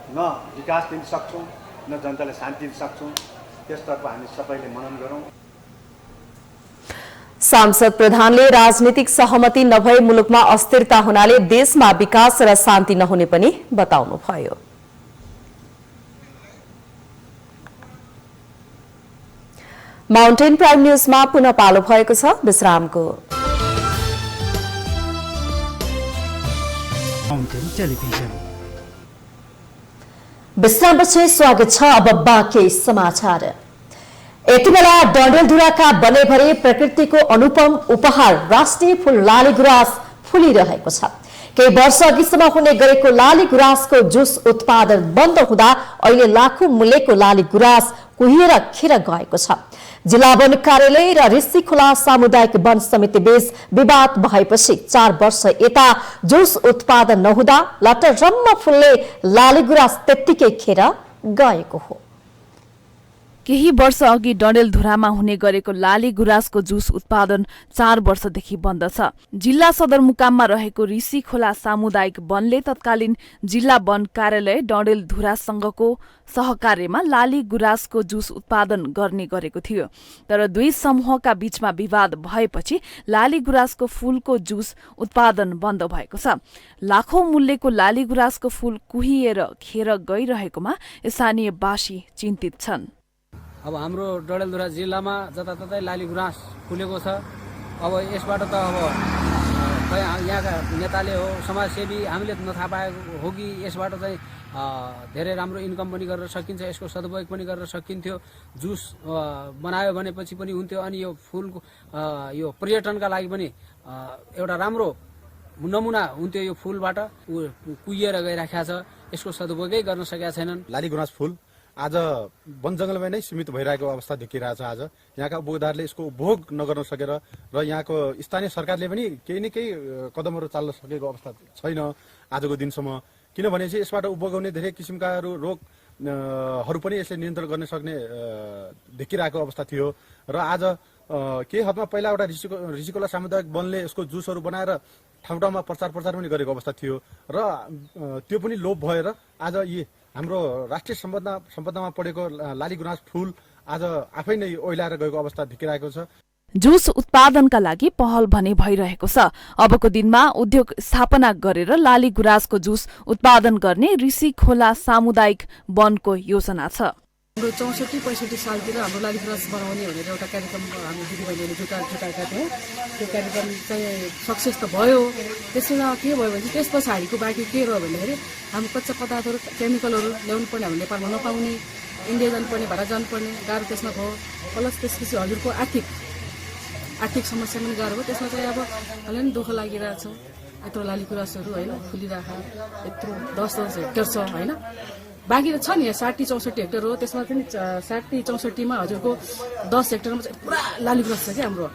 Speaker 18: न विकास दिन सक्छौँ न जनतालाई शान्ति दिन सक्छौँ। त्यसतर्फ हामी सबैले मनन गरौँ।
Speaker 2: सांसद प्रधानले राजनीतिक सहमति नभए मुलुकमा अस्थिरता हुनाले देशमा विकास र शान्ति नहुने पनि बताउनुभयो। माउन्टेन प्राइम न्यूजमा पुनः पालो भएको छ विश्रामको।
Speaker 10: माउन्टेन टेलिभिजन
Speaker 1: विश्रामपछि स्वागत छ। अब बाँकी समाचार। यति बेला डडेलधुराका बनैभरि प्रकृतिको अनुपम उपहार राष्ट्रिय फूल लाली गुराँस फुलिरहेको छ। केही वर्ष अघिसम्म हुने गरेको लाली गुराँसको जुस उत्पादन बन्द हुँदा अहिले लाखौं मूल्यको लाली गुराँस कुहिएर खेर गएको छ। जिल्ला वन कार्यालय र ऋषि खोला सामुदायिक वन समिति बीच विवाद भएपछि 4 वर्ष यता जुस उत्पादन नहुँदा लटरम्म फुल्ने लाली गुराँस त्यत्तिकै खेर गएको हो।
Speaker 19: केही वर्ष अघि डडेलधुरामा हुने गरेको लाली गुराँसको जुस उत्पादन 4 वर्षदेखि बन्द छ। जिल्ला सदरमुकाममा रहेको ऋषि खोला सामुदायिक वनले तत्कालीन जिल्ला वन कार्यालय डडेलधुरासँगको सहकार्यमा लाली गुराँसको जुस उत्पादन गर्ने गरेको थियो। तर दुई समूहका बीचमा विवाद भएपछि लाली गुराँसको फूलको जुस उत्पादन बन्द भएको छ। लाखौं मूल्यको लाली गुराँसको फूल कुहिएर खेर गइरहेकोमा स्थानीयवासी चिन्तित छन्।
Speaker 20: अब हाम्रो डडेलधुरा जिल्लामा जताततै लाली गुराँस फुलेको छ। अब यसबाट त अब यहाँका नेताले हो, समाजसेवी हामीले नथाहा पाएको हो कि यसबाट चाहिँ धेरै राम्रो इन्कम पनि गर्न सकिन्छ, यसको सदुपयोग पनि गर्न सकिन्थ्यो। जुस बनायो भनेपछि पनि हुन्थ्यो। अनि यो फुलको यो पर्यटनका लागि पनि एउटा राम्रो नमुना हुन्थ्यो। यो फुलबाट कुहिएर गइराखेको छ, यसको सदुपयोगै गर्न सकेका छैनन्।
Speaker 21: लाली गुराँस फुल आज वन जंगलमा नै सीमित भइरहेको अवस्था देखिरहेछ। आज यहाँका उपभोक्ताहरूले यसको उपभोग नगर्न सकेर र यहाँको स्थानीय सरकारले पनि केही न केही कदमहरू चाल्न सकेको अवस्था छैन आजको दिनसम्म। किनभने चाहिँ यसबाट उपभोग हुने धेरै किसिमका रोगहरू पनि यसले नियन्त्रण गर्न सक्ने देखिरहेको अवस्था थियो। र आज केही हदमा पहिला एउटा ऋषिकोला सामुदायिक वनले यसको जुसहरू बनाएर ठाउँ ठाउँमा प्रचार पनि गरेको अवस्था थियो र त्यो पनि लोप भएर आज यी हाम्रो राष्ट्रिय सम्पदामा परेको लाली गुराँस फुल आज आफै नै ओइलाएर गएको अवस्था देखिरहेको छ।
Speaker 19: जुस उत्पादनका लागि पहल भने भइरहेको छ। अबको दिनमा उद्योग स्थापना गरेर लाली गुराँसको जुस उत्पादन गर्ने ऋषि खोला सामुदायिक वनको योजना छ।
Speaker 3: हाम्रो 64-65 सालतिर हाम्रो लाली गुराँस बनाउने भनेर एउटा कार्यक्रम हामी दिदीबहिनीले जुटाएका थियौँ। त्यो कार्यक्रम चाहिँ सक्सेस त भयो। त्यसमा के भयो भने त्यस पछाडिको बाँकी के रह्यो भन्दाखेरि हाम्रो कच्चा पदार्थहरू केमिकलहरू ल्याउनु पर्ने हाम्रो नेपालमा नपाउने, इन्डिया जानुपर्ने, भारत जानुपर्ने गाह्रो त्यसमा भयो। प्लस त्यसपछि हजुरको आर्थिक समस्या पनि गाह्रो भयो। त्यसमा चाहिँ अब अलि नै दुःख लागिरहेछ। यत्रो लाली गुराँसहरू होइन फुलिरहेको यत्रो 10-10 हेक्टर छ होइन। बाँकी त छ नि 60-64 हेक्टर हो। त्यसमा पनि 60-64 हजुरको 10 हेक्टरमा चाहिँ पुरा लाली गुराँस छ क्या हाम्रो।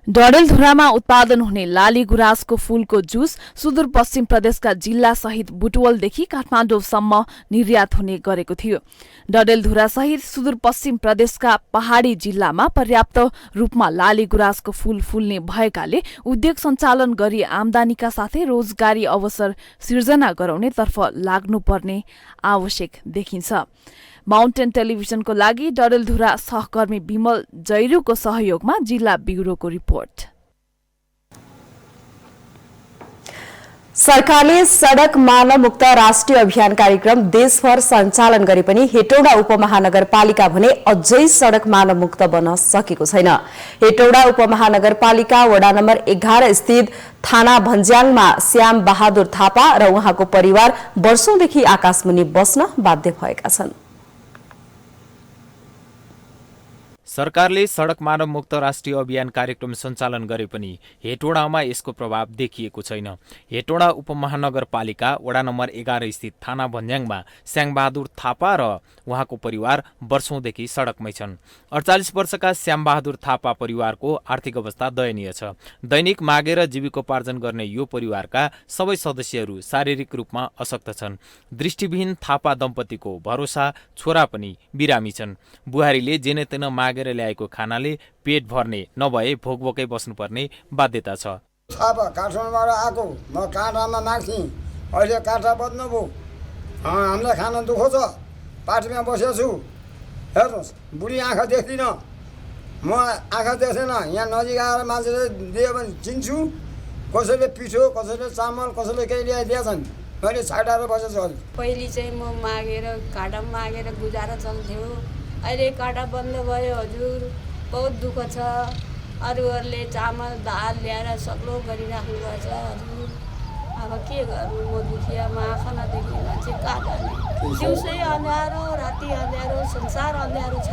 Speaker 19: डडेलधुरामा उत्पादन हुने लाली गुराँसको फूलको जुस सुदूरपश्चिम प्रदेशका जिल्ला सहित बुटवलदेखि काठमाडौँसम्म निर्यात हुने गरेको थियो। डडेलधुरा सहित सुदूरपश्चिम प्रदेशका पहाडी जिल्लामा पर्याप्त रूपमा लाली गुराँसको फूल फुल्ने भएकाले उद्योग सञ्चालन गरी आमदानीका साथै रोजगारी अवसर सिर्जना गराउनेतर्फ लाग्नुपर्ने आवश्यक देखिन्छ। माउन्टेन टेलिभिजनको लागि डडेलधुरा सहकर्मी विमल जैरूको सहयोगमा जिल्ला ब्युरोको रिपोर्ट।
Speaker 2: सरकारले सड़क मानव मुक्त राष्ट्रिय अभियान कार्यक्रम देशभर सञ्चालन गरे पनि हेटौडा उपमहानगरपालिका भने अझै सड़क मानव मुक्त बन्न सकेको छैन। हेटौडा उपमहानगरपालिका वडा नम्बर 11 स्थित थाना भन्ज्याङमा श्याम बहादुर थापा र उहाँको परिवार वर्षौंदेखि आकाशमुनि बस्न बाध्य भएका छन्।
Speaker 22: सरकारले सड़क मानव मुक्त राष्ट्रिय अभियान कार्यक्रम सञ्चालन गरे पनि हेटौडामा यसको प्रभाव देखिएको छैन। हेटौडा उपमहानगरपालिका वडा नम्बर 11 स्थित थाना भन्ज्याङमा श्यामबहादुर थापा र उहाँको परिवार वर्षौंदेखि सड़कमै छन्। 48 वर्षका श्यामबहादुर थापा परिवारको आर्थिक अवस्था दयनीय छ। दैनिक मागेर जीविकोपार्जन गर्ने यो परिवारका सबै सदस्यहरू शारीरिक रूपमा अशक्त छन्। दृष्टिविहीन थापा दम्पतिको भरोसा छोरा पनि बिरामी छन्। बुहारीले जेनेतेन मागेर ल्याएको खानाले पेट भर्ने नभए भोकभोकै बस्नुपर्ने बाध्यता छ।
Speaker 23: अब काठमाडौँबाट आएको म काँटामा माग्थेँ, अहिले काँटा बज्नु भयो। हामीलाई खान दुःख छ, पार्टीमा बसेको छु। हेर्नुहोस् बुढी आँखा देख्दिनँ, म आँखा देख्दैन। यहाँ नजिक आएर मान्छेले दियो भने चिन्छु। कसैले पिठो, कसैले चामल, कसैले केही ल्याइदिएछन्। मैले छाटाएर बसेको छु।
Speaker 24: पहिले चाहिँ म मागेर काँटामा मागेर गुजारा चल्थ्यो। अहिले काँटा बन्द भयो हजुर, बहुत दुःख छ। अरूहरूले चामल दाल ल्याएर सक्लो गरिराख्नु भएको छ हजुर। अब के गर्नु, म दुखियामा आँखा नदेख्ने मान्छे कहाँ जाने। दिउँसै अँध्यारो, राति अँध्यारो, संसार अँध्यारो छ।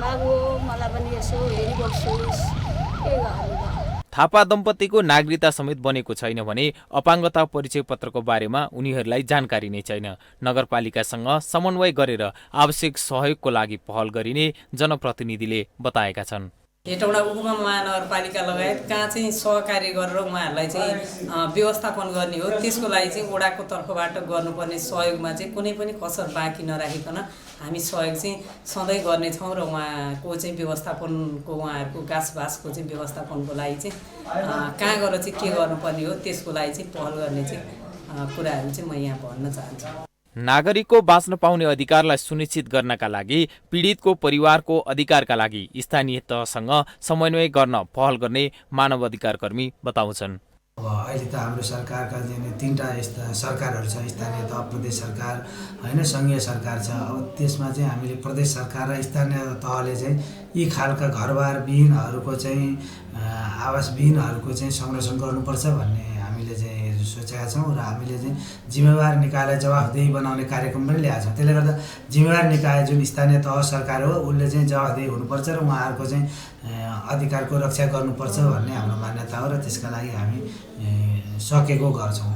Speaker 24: बाबु मलाई पनि यसो हेरिबस्नुहोस्, के गर्नु।
Speaker 22: थापा दम्पतिको नागरिकता समेत बनेको छैन भने अपाङ्गता परिचय पत्रको बारेमा उनीहरूलाई जानकारी नै छैन। नगरपालिकासँग समन्वय गरेर आवश्यक सहयोगको लागि पहल गरिने जनप्रतिनिधिले बताएका छन्।
Speaker 25: हेटौडा उपमहानगरपालिका लगायत कहाँ चाहिँ सहकार्य गरेर उहाँहरूलाई चाहिँ व्यवस्थापन गर्ने हो, त्यसको लागि चाहिँ वडाको तर्फबाट गर्नुपर्ने सहयोगमा चाहिँ कुनै पनि कसर बाँकी नराखिकन हामी सहयोग चाहिँ सधैँ गर्नेछौँ र उहाँको चाहिँ व्यवस्थापनको उहाँहरूको गाँसबासको चाहिँ व्यवस्थापनको लागि चाहिँ कहाँ गएर चाहिँ के गर्नुपर्ने हो त्यसको लागि चाहिँ पहल गर्ने चाहिँ कुराहरू चाहिँ म यहाँ भन्न चाहन्छु।
Speaker 22: नागरिकको बाँच्न पाउने अधिकारलाई सुनिश्चित गर्नका लागि पीडितको परिवारको अधिकारका लागि स्थानीय तहसँग समन्वय गर्न पहल गर्ने मानव अधिकार कर्मी बताउँछन्।
Speaker 26: अहिले त हाम्रो सरकारका तीनटा यस्ता सरकारहरू छ, स्थानीय तह, प्रदेश सरकार होइन, सङ्घीय सरकार छ। अब त्यसमा चाहिँ हामीले प्रदेश सरकार र स्थानीय तहले चाहिँ यी खालका घरबार विहीनहरूको चाहिँ आवास विहीनहरूको चाहिँ संरक्षण गर्नुपर्छ भन्ने हामीले चाहिँ सोचेका छौँ र हामीले चाहिँ जिम्मेवार निकायलाई जवाफदेही बनाउने कार्यक्रम पनि ल्याएका छौँ। त्यसले गर्दा जिम्मेवार निकाय जुन स्थानीय तह सरकार हो उसले चाहिँ जवाफदेही हुनुपर्छ र उहाँहरूको चाहिँ अधिकारको रक्षा गर्नुपर्छ भन्ने हाम्रो मान्यता हो र त्यसका लागि हामी सकेको गर्छौँ।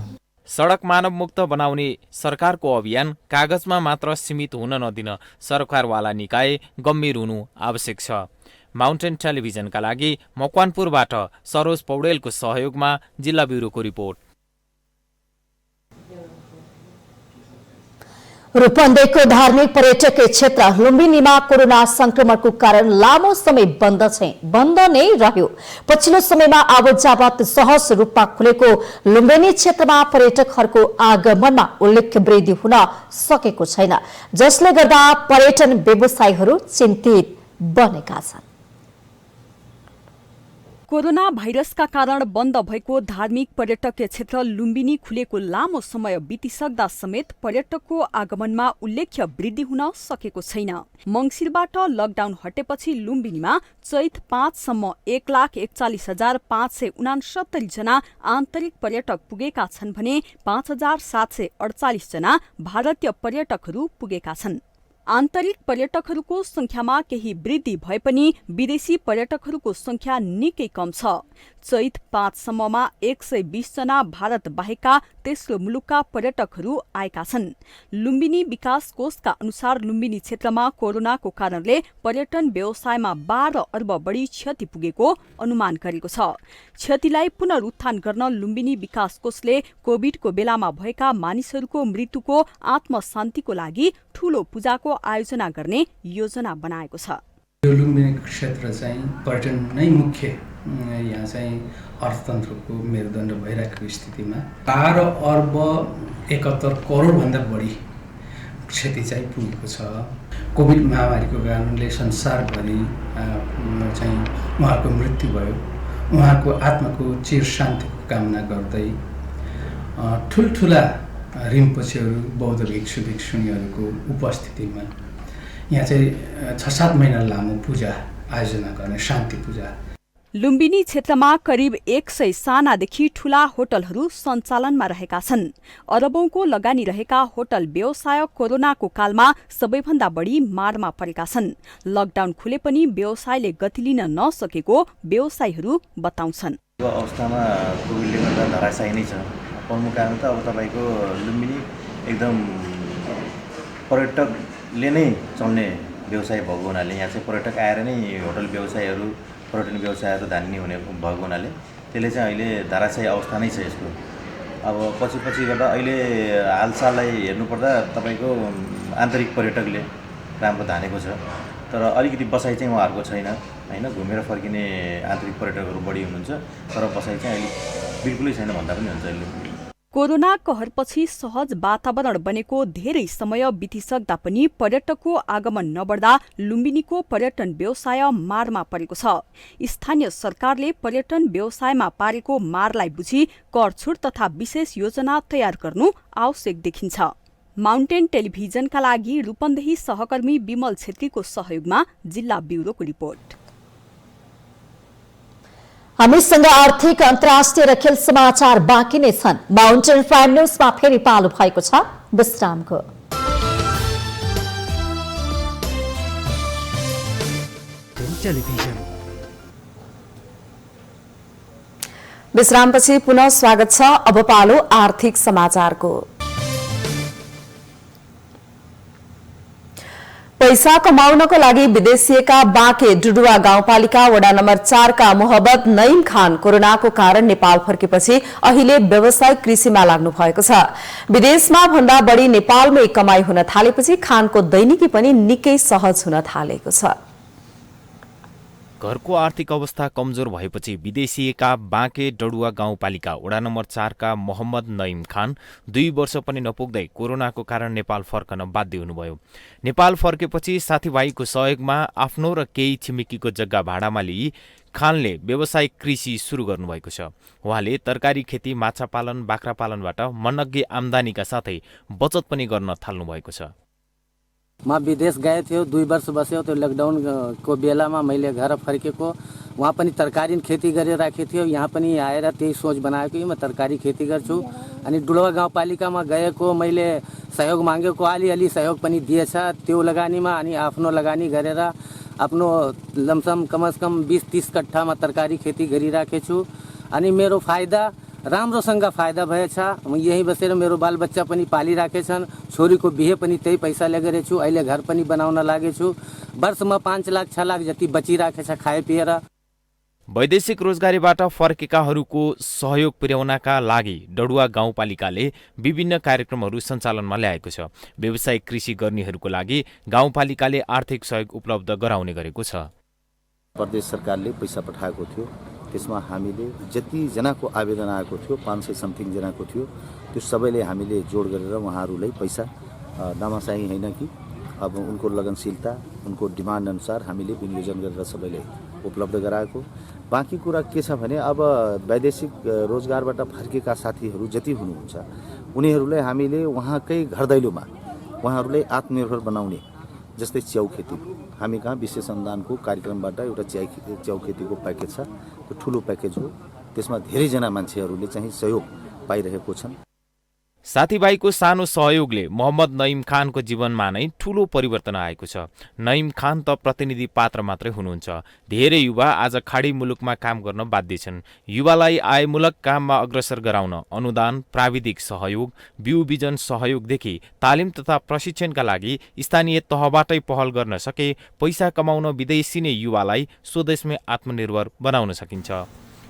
Speaker 22: सडक मानव मुक्त बनाउने सरकारको अभियान कागजमा मात्र सीमित हुन नदिन सरकारवाला निकाय गम्भीर हुनु आवश्यक छ। माउन्टेन टेलिभिजनका लागि मकवानपुरबाट सरोज पौडेलको सहयोगमा जिल्ला ब्युरोको रिपोर्ट।
Speaker 1: रूपन्देहीको धार्मिक पर्यटकीय क्षेत्र लुम्बिनीमा कोरोना संक्रमणको कारण लामो समय बन्द नै रह्यो। पछिल्लो समयमा आवत जावत सहज रूपमा खुलेको लुम्बिनी क्षेत्रमा पर्यटकहरूको आगमनमा उल्लेख्य वृद्धि हुन सकेको छैन, जसले गर्दा पर्यटन व्यवसायीहरू चिन्तित बनेका छन्।
Speaker 4: कोरोना भाइरसका कारण बन्द भएको धार्मिक पर्यटकीय क्षेत्र लुम्बिनी खुलेको लामो समय बितिसक्दा समेत पर्यटकको आगमनमा उल्लेख्य वृद्धि हुन सकेको छैन। मंगिरबाट लकडाउन हटेपछि लुम्बिनीमा चैत 5 सम्म 1,41,569 जना आन्तरिक पर्यटक पुगेका छन् भने 5,748 जना भारतीय पर्यटकहरू पुगेका छन्। आन्तरिक पर्यटकहरूको संख्यामा केही वृद्धि भए पनि विदेशी पर्यटकहरूको संख्या निकै कम छ। चैत 5 सम्ममा 120 जना भारत बाहेकका तेस्रो मुलुकका पर्यटकहरू आएका छन्। लुम्बिनी विकास कोषका अनुसार लुम्बिनी क्षेत्रमा कोरोनाको कारणले पर्यटन व्यवसायमा 12 अर्ब बढी क्षति पुगेको अनुमान गरेको छ। क्षतिलाई पुनरुत्थान गर्न लुम्बिनी विकास कोषले कोभिडको बेलामा भएका मानिसहरूको मृत्युको आत्मशान्तिको लागि ठूलो पूजाको आयोजना गर्ने योजना बनाएको छ।
Speaker 5: यो लुम्बिनी क्षेत्र चाहिँ पर्यटन नै मुख्य यहाँ चाहिँ अर्थतन्त्रको मेरुदण्ड भइरहेको स्थितिमा 12 अर्ब 71 करोडभन्दा बढी क्षति चाहिँ पुगेको छ। कोभिड महामारीको कारणले संसारभरि चाहिँ उहाँको मृत्यु भयो। उहाँको आत्माको चिर शान्तिको कामना गर्दै ठुल्ठुला रिम्पोछेहरू बौद्ध भिक्षु भिक्षुणीहरूको उपस्थितिमा यहाँ चाहिँ 6-7 महिना लामो पूजा आयोजना गर्ने शान्ति पूजा।
Speaker 4: लुम्बिनी क्षेत्रमा करिब 100 सानादेखि ठूला होटलहरू सञ्चालनमा रहेका छन्। अरबौंको लगानी रहेका होटल व्यवसाय कोरोनाको कालमा सबैभन्दा बढी मारमा परेका छन्। लकडाउन खुले पनि व्यवसायले गति लिन नसकेको व्यवसायीहरू बताउँछन्।
Speaker 6: यो अवस्थामा कोभिडले गर्दा धराशायी नै छ। प्रमुख कारण त अब तपाईको लुम्बिनी एकदम पर्यटकले नै चल्ने व्यवसाय भएको हुनाले यहाँ चाहिँ पर्यटक आएर नै होटल व्यवसायहरू पर्यटन व्यवसायहरू धान्ने हुने भएको हुनाले त्यसले चाहिँ अहिले धराशायी अवस्था नै छ यसको। अब पछि गर्दा अहिले हालसाललाई हेर्नुपर्दा तपाईँको आन्तरिक पर्यटकले राम्रो धानेको छ, तर अलिकति बसाइ चाहिँ उहाँहरूको छैन हैन। घुमेर फर्किने आन्तरिक पर्यटकहरू बढी हुनुहुन्छ, तर बसाइ चाहिँ अहिले बिल्कुलै छैन भन्दा पनि हुन्छ अहिले।
Speaker 4: कोरोना कहरपछि सहज वातावरण बनेको धेरै समय बितिसक्दा पनि पर्यटकको आगमन नबढ्दा लुम्बिनीको पर्यटन व्यवसाय मारमा परेको छ। स्थानीय सरकारले पर्यटन व्यवसायमा पारेको मारलाई बुझी कर छुट तथा विशेष योजना तयार गर्नु आवश्यक देखिन्छ। माउन्टेन टेलिभिजनका लागि रूपन्देही सहकर्मी विमल छेत्रीको सहयोगमा जिल्ला ब्युरोको रिपोर्ट।
Speaker 1: हामीसँग आर्थिक अन्तर्राष्ट्रिय र खेल समाचार बाँकी नै छन्। माउन्टेन प्राइम न्यूजमा फेरि पालो भएको छ विश्रामको।
Speaker 2: विश्रामपछि पुनः स्वागत छ। अब पालो आर्थिक समाचारको। पैसा कमाउनको लागि विदेशिएका बाँके डुडुवा गाउँपालिका वडा नम्बर 4 का मोहब्बत नईम खान कोरोनाको कारण नेपाल फर्केपछि अहिले व्यावसायिक कृषिमा लाग्नु भएको छ। विदेशमा भन्दा बढी नेपालमै कमाई हुन थालेपछि खानको दैनिकी पनि निकै सहज हुन थालेको छ।
Speaker 22: घरको आर्थिक अवस्था कमजोर भएपछि विदेशिएका बाँके डडुवा गाउँपालिका वडा नम्बर 4 का मोहम्मद नईम खान 2 वर्ष पनि नपुग्दै कोरोनाको कारण नेपाल फर्कन बाध्य हुनुभयो। नेपाल फर्केपछि साथीभाइको सहयोगमा आफ्नो र केही छिमेकीको जग्गा भाडामा लिई खानले व्यावसायिक कृषि सुरु गर्नुभएको छ। उहाँले तरकारी खेती, माछा पालन, बाख्रा पालनबाट मनग्गे आम्दानीका साथै बचत पनि गर्न थाल्नु भएको छ।
Speaker 20: म विदेश गए थियो, 2 वर्ष बस्यो। त्यो लकडाउन को बेलामा मैले घर फर्केको, वहाँ पनि तरकारी खेती गरिराखेको थियो। यहाँ पनि आएर त्यही सोच बनाएको कि म तरकारी खेती गर्छु। अनि डुडुवा गाउँपालिकामा गएको मैले सहयोग मागेको, अलिअलि सहयोग पनि दिएछ त्यो लगानीमा। अनि आफ्नो लगानी गरेर आफ्नो लमसम कमसेकम 20-30 कट्ठामा तरकारी खेती गरिराखेको छु। अनि मेरो फाइदा राम्रोसँग फाइदा भएछ। म यही बसेर मेरो बालबच्चा पनि पालिराखेछन्। छोरीको बिहे पनि त्यही पैसाले गरेछु। अहिले घर पनि बनाउन लागेछु। वर्षमा 5 लाख 6 लाख जति बचिराखेछ खाए पिएर।
Speaker 22: वैदेशिक रोजगारीबाट फर्केकाहरूको सहयोग पुर्याउनका लागि डडुवा गाउँपालिकाले विभिन्न कार्यक्रमहरू सञ्चालनमा ल्याएको छ। व्यावसायिक कृषि गर्नेहरूको लागि गाउँपालिकाले आर्थिक सहयोग उपलब्ध गराउने गरेको छ।
Speaker 6: प्रदेश सरकारले पैसा पठाएको थियो, त्यसमा हामीले जतिजनाको आवेदन आएको थियो 500 समथिङ जनाको थियो, त्यो सबैले हामीले जोड गरेर उहाँहरूलाई पैसा दामासाही होइन कि अब उनको लगनशीलता उनको डिमान्ड अनुसार हामीले विनियोजन गरेर सबैले उपलब्ध गराएको। बाँकी कुरा के छ भने अब वैदेशिक रोजगारबाट फर्केका साथीहरू जति हुनुहुन्छ उनीहरूलाई हामीले उहाँकै घर दैलोमा उहाँहरूलाई आत्मनिर्भर बनाउने, जस्तै च्याउ खेती हामी कहाँ विशेष अनुदानको कार्यक्रमबाट एउटा च्याउ खेतीको प्याकेज छ, त्यो ठुलो प्याकेज हो, त्यसमा धेरैजना मान्छेहरूले चाहिँ सहयोग पाइरहेको छन्।
Speaker 22: साथीभाइको सानो सहयोगले मोहम्मद नईम खानको जीवनमा नै ठूलो परिवर्तन आएको छ। नईम खान त प्रतिनिधि पात्र मात्रै हुनुहुन्छ। धेरै युवा आज खाडी मुलुकमा काम गर्न बाध्य छन्। युवालाई आयमूलक काममा अग्रसर गराउन अनुदान, प्राविधिक सहयोग, बिउ बिजन सहयोगदेखि तालिम तथा प्रशिक्षणका लागि स्थानीय तहबाटै पहल गर्न सके पैसा कमाउन विदेशी नै युवालाई स्वदेशमै आत्मनिर्भर बनाउन सकिन्छ।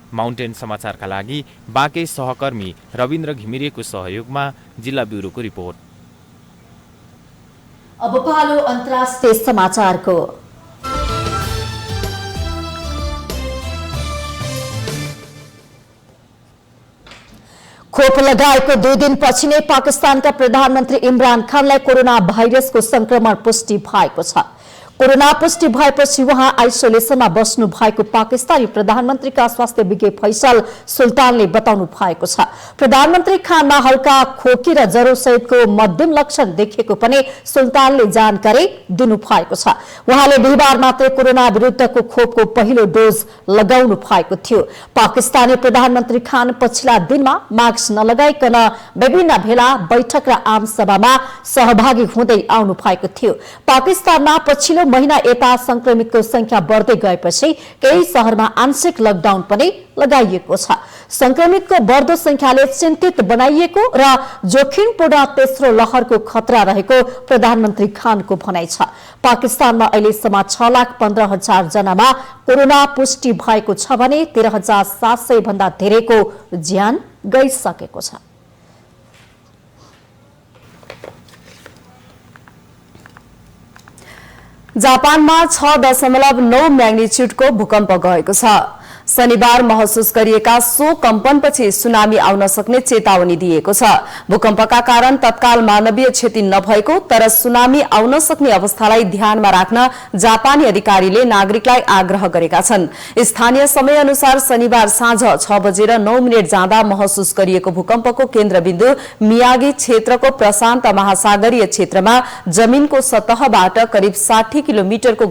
Speaker 22: माउन्टेन समाचारका लागि बाँके सहकर्मी रविन्द्र घिमिरेको सहयोगमा जिल्ला ब्युरोको रिपोर्ट।
Speaker 1: अब पालो अन्तर्राष्ट्रिय समाचारको। खोप लगाएको 2 दिनपछि नै पाकिस्तानका प्रधानमन्त्री इमरान खानलाई कोरोना भाइरसको संक्रमण पुष्टि भएको छ। कोरोना पुष्टि भएपछि उहाँ आइसोलेसनमा बस्नु भएको पाकिस्तानी प्रधानमन्त्रीका स्वास्थ्य विज्ञ फैसल सुल्तानले बताउनु भएको छ। प्रधानमन्त्री खानमा हल्का खोकी र ज्वरो सहितको मध्यम लक्षण देखिएको पनि सुल्तानले जानकारी दिनु भएको छ। उहाँले बिहिबार मात्रै कोरोना विरुद्धको खोपको पहिलो डोज लगाउनु भएको थियो। पाकिस्तानी प्रधानमन्त्री खान पछिल्ला दिनमा मास्क नलगाइकन विभिन्न भेला, बैठक र आम सभामा सहभागी हुँदै आउनु भएको थियो। पाकिस्तानमा पछिल्लो महिना यता संक्रमितको संख्या बढ्दै गएपछि केही शहरमा आंशिक लकडाउन पनि लगाइएको छ। संक्रमितको बढ्दो संख्याले चिन्तित बनाइएको र जोखिमपूर्ण तेस्रो लहरको खतरा रहेको प्रधानमन्त्री खानको भनाइ छ। पाकिस्तानमा अहिलेसम्म 6,15,000 जनामा कोरोना पुष्टि भएको छ भने 13,700 भन्दा धेरैको ज्यान गइसकेको छ।
Speaker 2: जापानमा 6.9 म्याग्निच्युडको भूकम्प गएको छ। शनिबार महसुस गरिएका सो कम्पनपछि सुनामी आउन सक्ने चेतावनी दिएको छ। भूकम्पका कारण तत्काल मानवीय क्षति नभएको तर सुनामी आउन सक्ने अवस्थालाई ध्यानमा राख्न जापानी अधिकारीले नागरिकलाई आग्रह गरेका छन्। स्थानीय समय अनुसार शनिबार साँझ 6:09 जाँदा महसुस गरिएको भूकम्पको केन्द्रबिन्दु मियागी क्षेत्रको प्रशान्त महासागरीय क्षेत्रमा जमिनको सतहबाट करिब 60 किलोमिटरको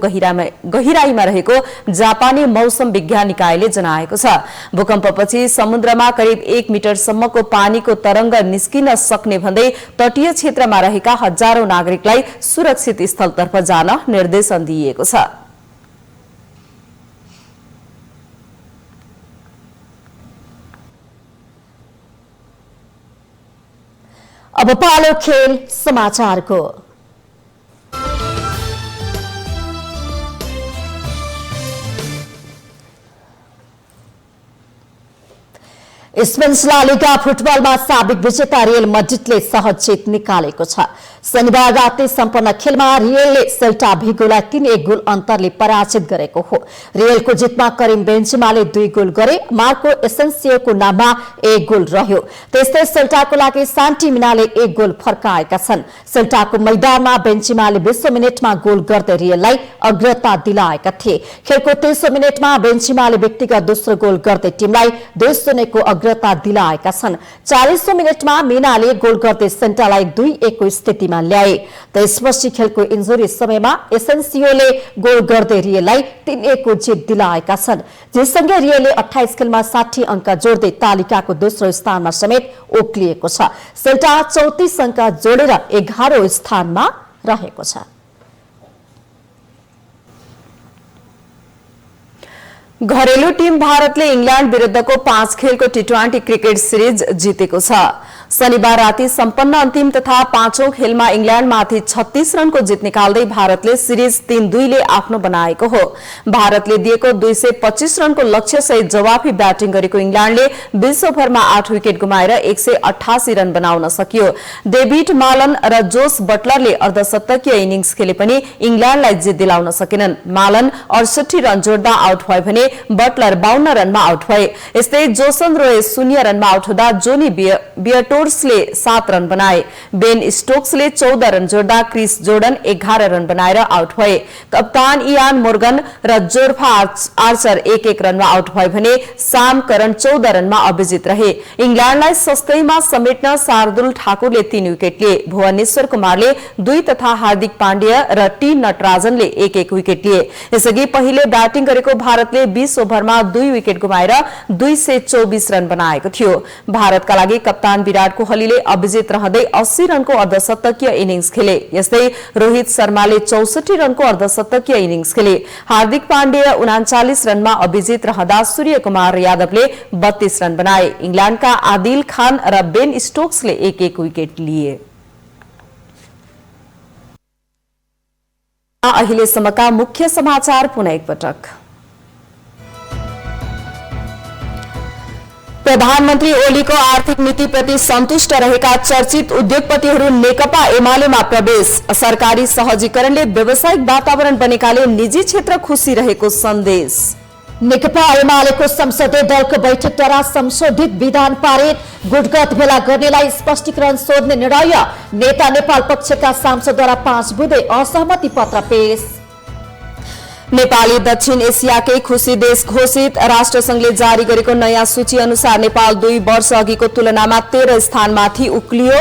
Speaker 2: गहिराईमा रहेको जापानी मौसम विज्ञान निकायले जनाएको छ। भूकम्पपछि समुद्रमा करिब 1 मिटरसम्मको पानीको तरंग निस्किन सक्ने भन्दै तटीय क्षेत्रमा रहेका हजारौं नागरिकलाई सुरक्षित स्थलतर्फ जान निर्देशन दिइएको छ।
Speaker 1: अब पालो खेल समाचारको। स्पेनिश ला लिगा फुटबलमा साबिक विजेता रियल मड्रिडले सहज जित निकालेको छ। शनिबार राति सम्पन्न खेलमा रियलले सेल्टा भिगोलाई 3-1 गोल अन्तरले पराजित गरेको हो। रियलको जितमा करिम बेन्जेमाले 2 गोल गरे, मार्को एसेन्सियोको नाममा 1 गोल रह्यो। त्यस्तै सेल्टाको लागि सान्टी मिनाले 1 गोल फर्काएका छन्। सेल्टाको मैदानमा बेन्जेमाले 20 मिनेटमा गोल गर्दै रियललाई अग्रता दिलाएका थिए। खेलको 23 मिनेटमा बेन्जेमाले व्यक्तिगत दोस्रो गोल गर्दै टिमलाई 2-0 को अग्रता दिलाएका छन्। 40 मिनेटमा मिनाले गोल गर्दै सेल्टालाई 2-1 को स्थितिमा ल्याए। त्यसपछि खेलको इन्जुरी समयमा एसेन्सियोले गोल गर्दै रियललाई 3-1 को जित दिलाएका छन्। जससँगै रियलले 28 खेलमा 60 अङ्क जोड्दै तालिकाको दोस्रो स्थानमा समेत ओक्लिएको छ। सेल्टा 34 अङ्क जोडेर 11औं स्थानमा रहेको छ।
Speaker 2: घरेलु टिम भारतले इंग्ल्याण्ड विरुद्धको 5 खेलको टी20 क्रिकेट सिरिज जितेको छ। शनिबार राति सम्पन्न अन्तिम तथा 5औं खेलमा इंग्ल्याण्डमाथि 36 रनको जित निकाल्दै भारतले सिरिज 3-2 ले आफ्नो बनाएको हो। भारतले दिएको 225 रनको लक्ष्य सहित जवाफी ब्याटिङ गरेको इंग्ल्याण्डले 20 ओभरमा 8 विकेट गुमाएर 188 रन बनाउन सक्यो। डेभिड मालन र जोस बटलरले अर्धशतकीय इनिंग्स खेले पनि इंग्ल्याण्डलाई जित दिलाउन सकेनन्। मालन 68 रन जोड्दा आउट भए भने बटलर 52 रनमा आउट भए। यस्तै जोसन रोय 0 रनमा आउट हुँदा जोनी बियटोर्सले 7 रन बनाए। Ben स्टोक्सले 14 run जोड्दा Chris Jordan 11 run बनाएर आउट भए। कप्तान इयान मोर्गन र जोर्फा आर्चर 1-1 रनमा आउट भए भने साम करन 14 रनमा अविजित रहे। इंग्ल्याण्डलाई सस्तैमा समेट्न शार्दुल ठाकुरले 3 विकेट लिए। भुवनेश्वर कुमारले 2 तथा हार्दिक पाण्डेय र टी नटराजनले 1-1 विकेट लिए। यसअघि पहिले ब्याटिङ गरेको भारतले 20 ओभरमा 2 विकेट गुमाएर 224 रन बनाएको थियो। भारतका लागि कप्तान विराट कोहलीले अविजित रहँदै 80 रनको अर्धशतकीय इनिंग्स खेले। यस्तै रोहित शर्माले 64 रनको अर्धशतकीय इनिंग्स खेले। हार्दिक पाण्डेय 39 रनमा अविजित रहँदा सूर्य कुमार यादवले 32 रन बनाए। इंग्ल्याण्डका आदिल खान र बेन स्टोक्सले 1-1 विकेट लिए। अहिलेसम्मका मुख्य समाचार पुनः एकपटक। प्रधानमन्त्री ओलीको आर्थिक नीतिप्रति सन्तुष्ट रहेका चर्चित उद्योगपतिहरू नेकपा एमालेमा प्रवेश। सरकारी सहजीकरणले व्यावसायिक वातावरण बनेकाले निजी क्षेत्र खुशी रहेको सन्देश।
Speaker 1: नेकपा एमालेको संसदीय दलको बैठकद्वारा संशोधित विधान पारित। गुटगत भेला गर्नेलाई स्पष्टीकरण सोध्ने निर्णय। नेता नेपाल पक्षका सांसदद्वारा 5 बुँदे असहमति पत्र पेश। नेपाली दक्षिण एसियाकै खुशी देश घोषित। राष्ट्रसंघले जारी गरेको नयाँ सूची अनुसार नेपाल 2 वर्ष अघिको तुलनामा 13 स्थानमाथि उक्लियो।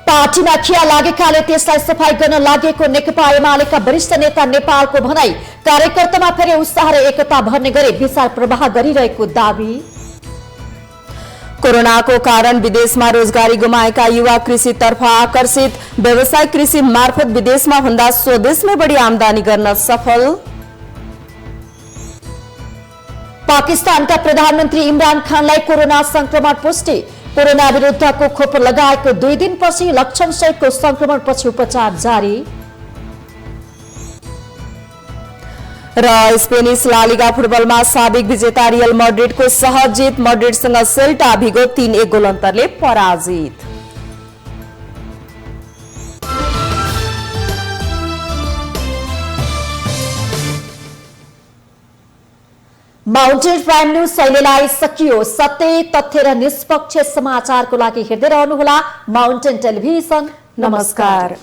Speaker 1: पार्टीमा खिया लागेकाले त्यसलाई सफाई गर्न लागेको नेकपा एमालेका वरिष्ठ नेता नेपालको भनाई। कार्यकर्तामा फेरि उत्साह र एकता भर्ने गरी विचार प्रवाह गरिरहेको दावी। कोरोनाको कारण विदेशमा रोजगारी गुमाएका युवा कृषितर्फ आकर्षित। व्यावसायिक कृषि मार्फत विदेशमा भन्दा स्वदेशमै बढी आमदानी गर्न सफल। पाकिस्तानका प्रधानमन्त्री इमरान खानलाई कोरोना संक्रमण पुष्टि। कोरोना विरुद्धको खोप लगाएको 2 दिनपछि लक्षण सहितको संक्रमणपछि उपचार जारी। र स्पेनिश ला लिगा फुटबलमा साबिक विजेता रियल मैड्रिडको सहज जित। मैड्रिडसँग सेल्टा भिगो 3-1 गोल अन्तरले पराजित। माउन्टेन प्राइम न्यूज शैलीलाई सकियो। सत्य, तथ्य र निष्पक्ष समाचारको लागि हेर्दै रहनुहोला माउन्टेन टेलिभिजन। नमस्कार।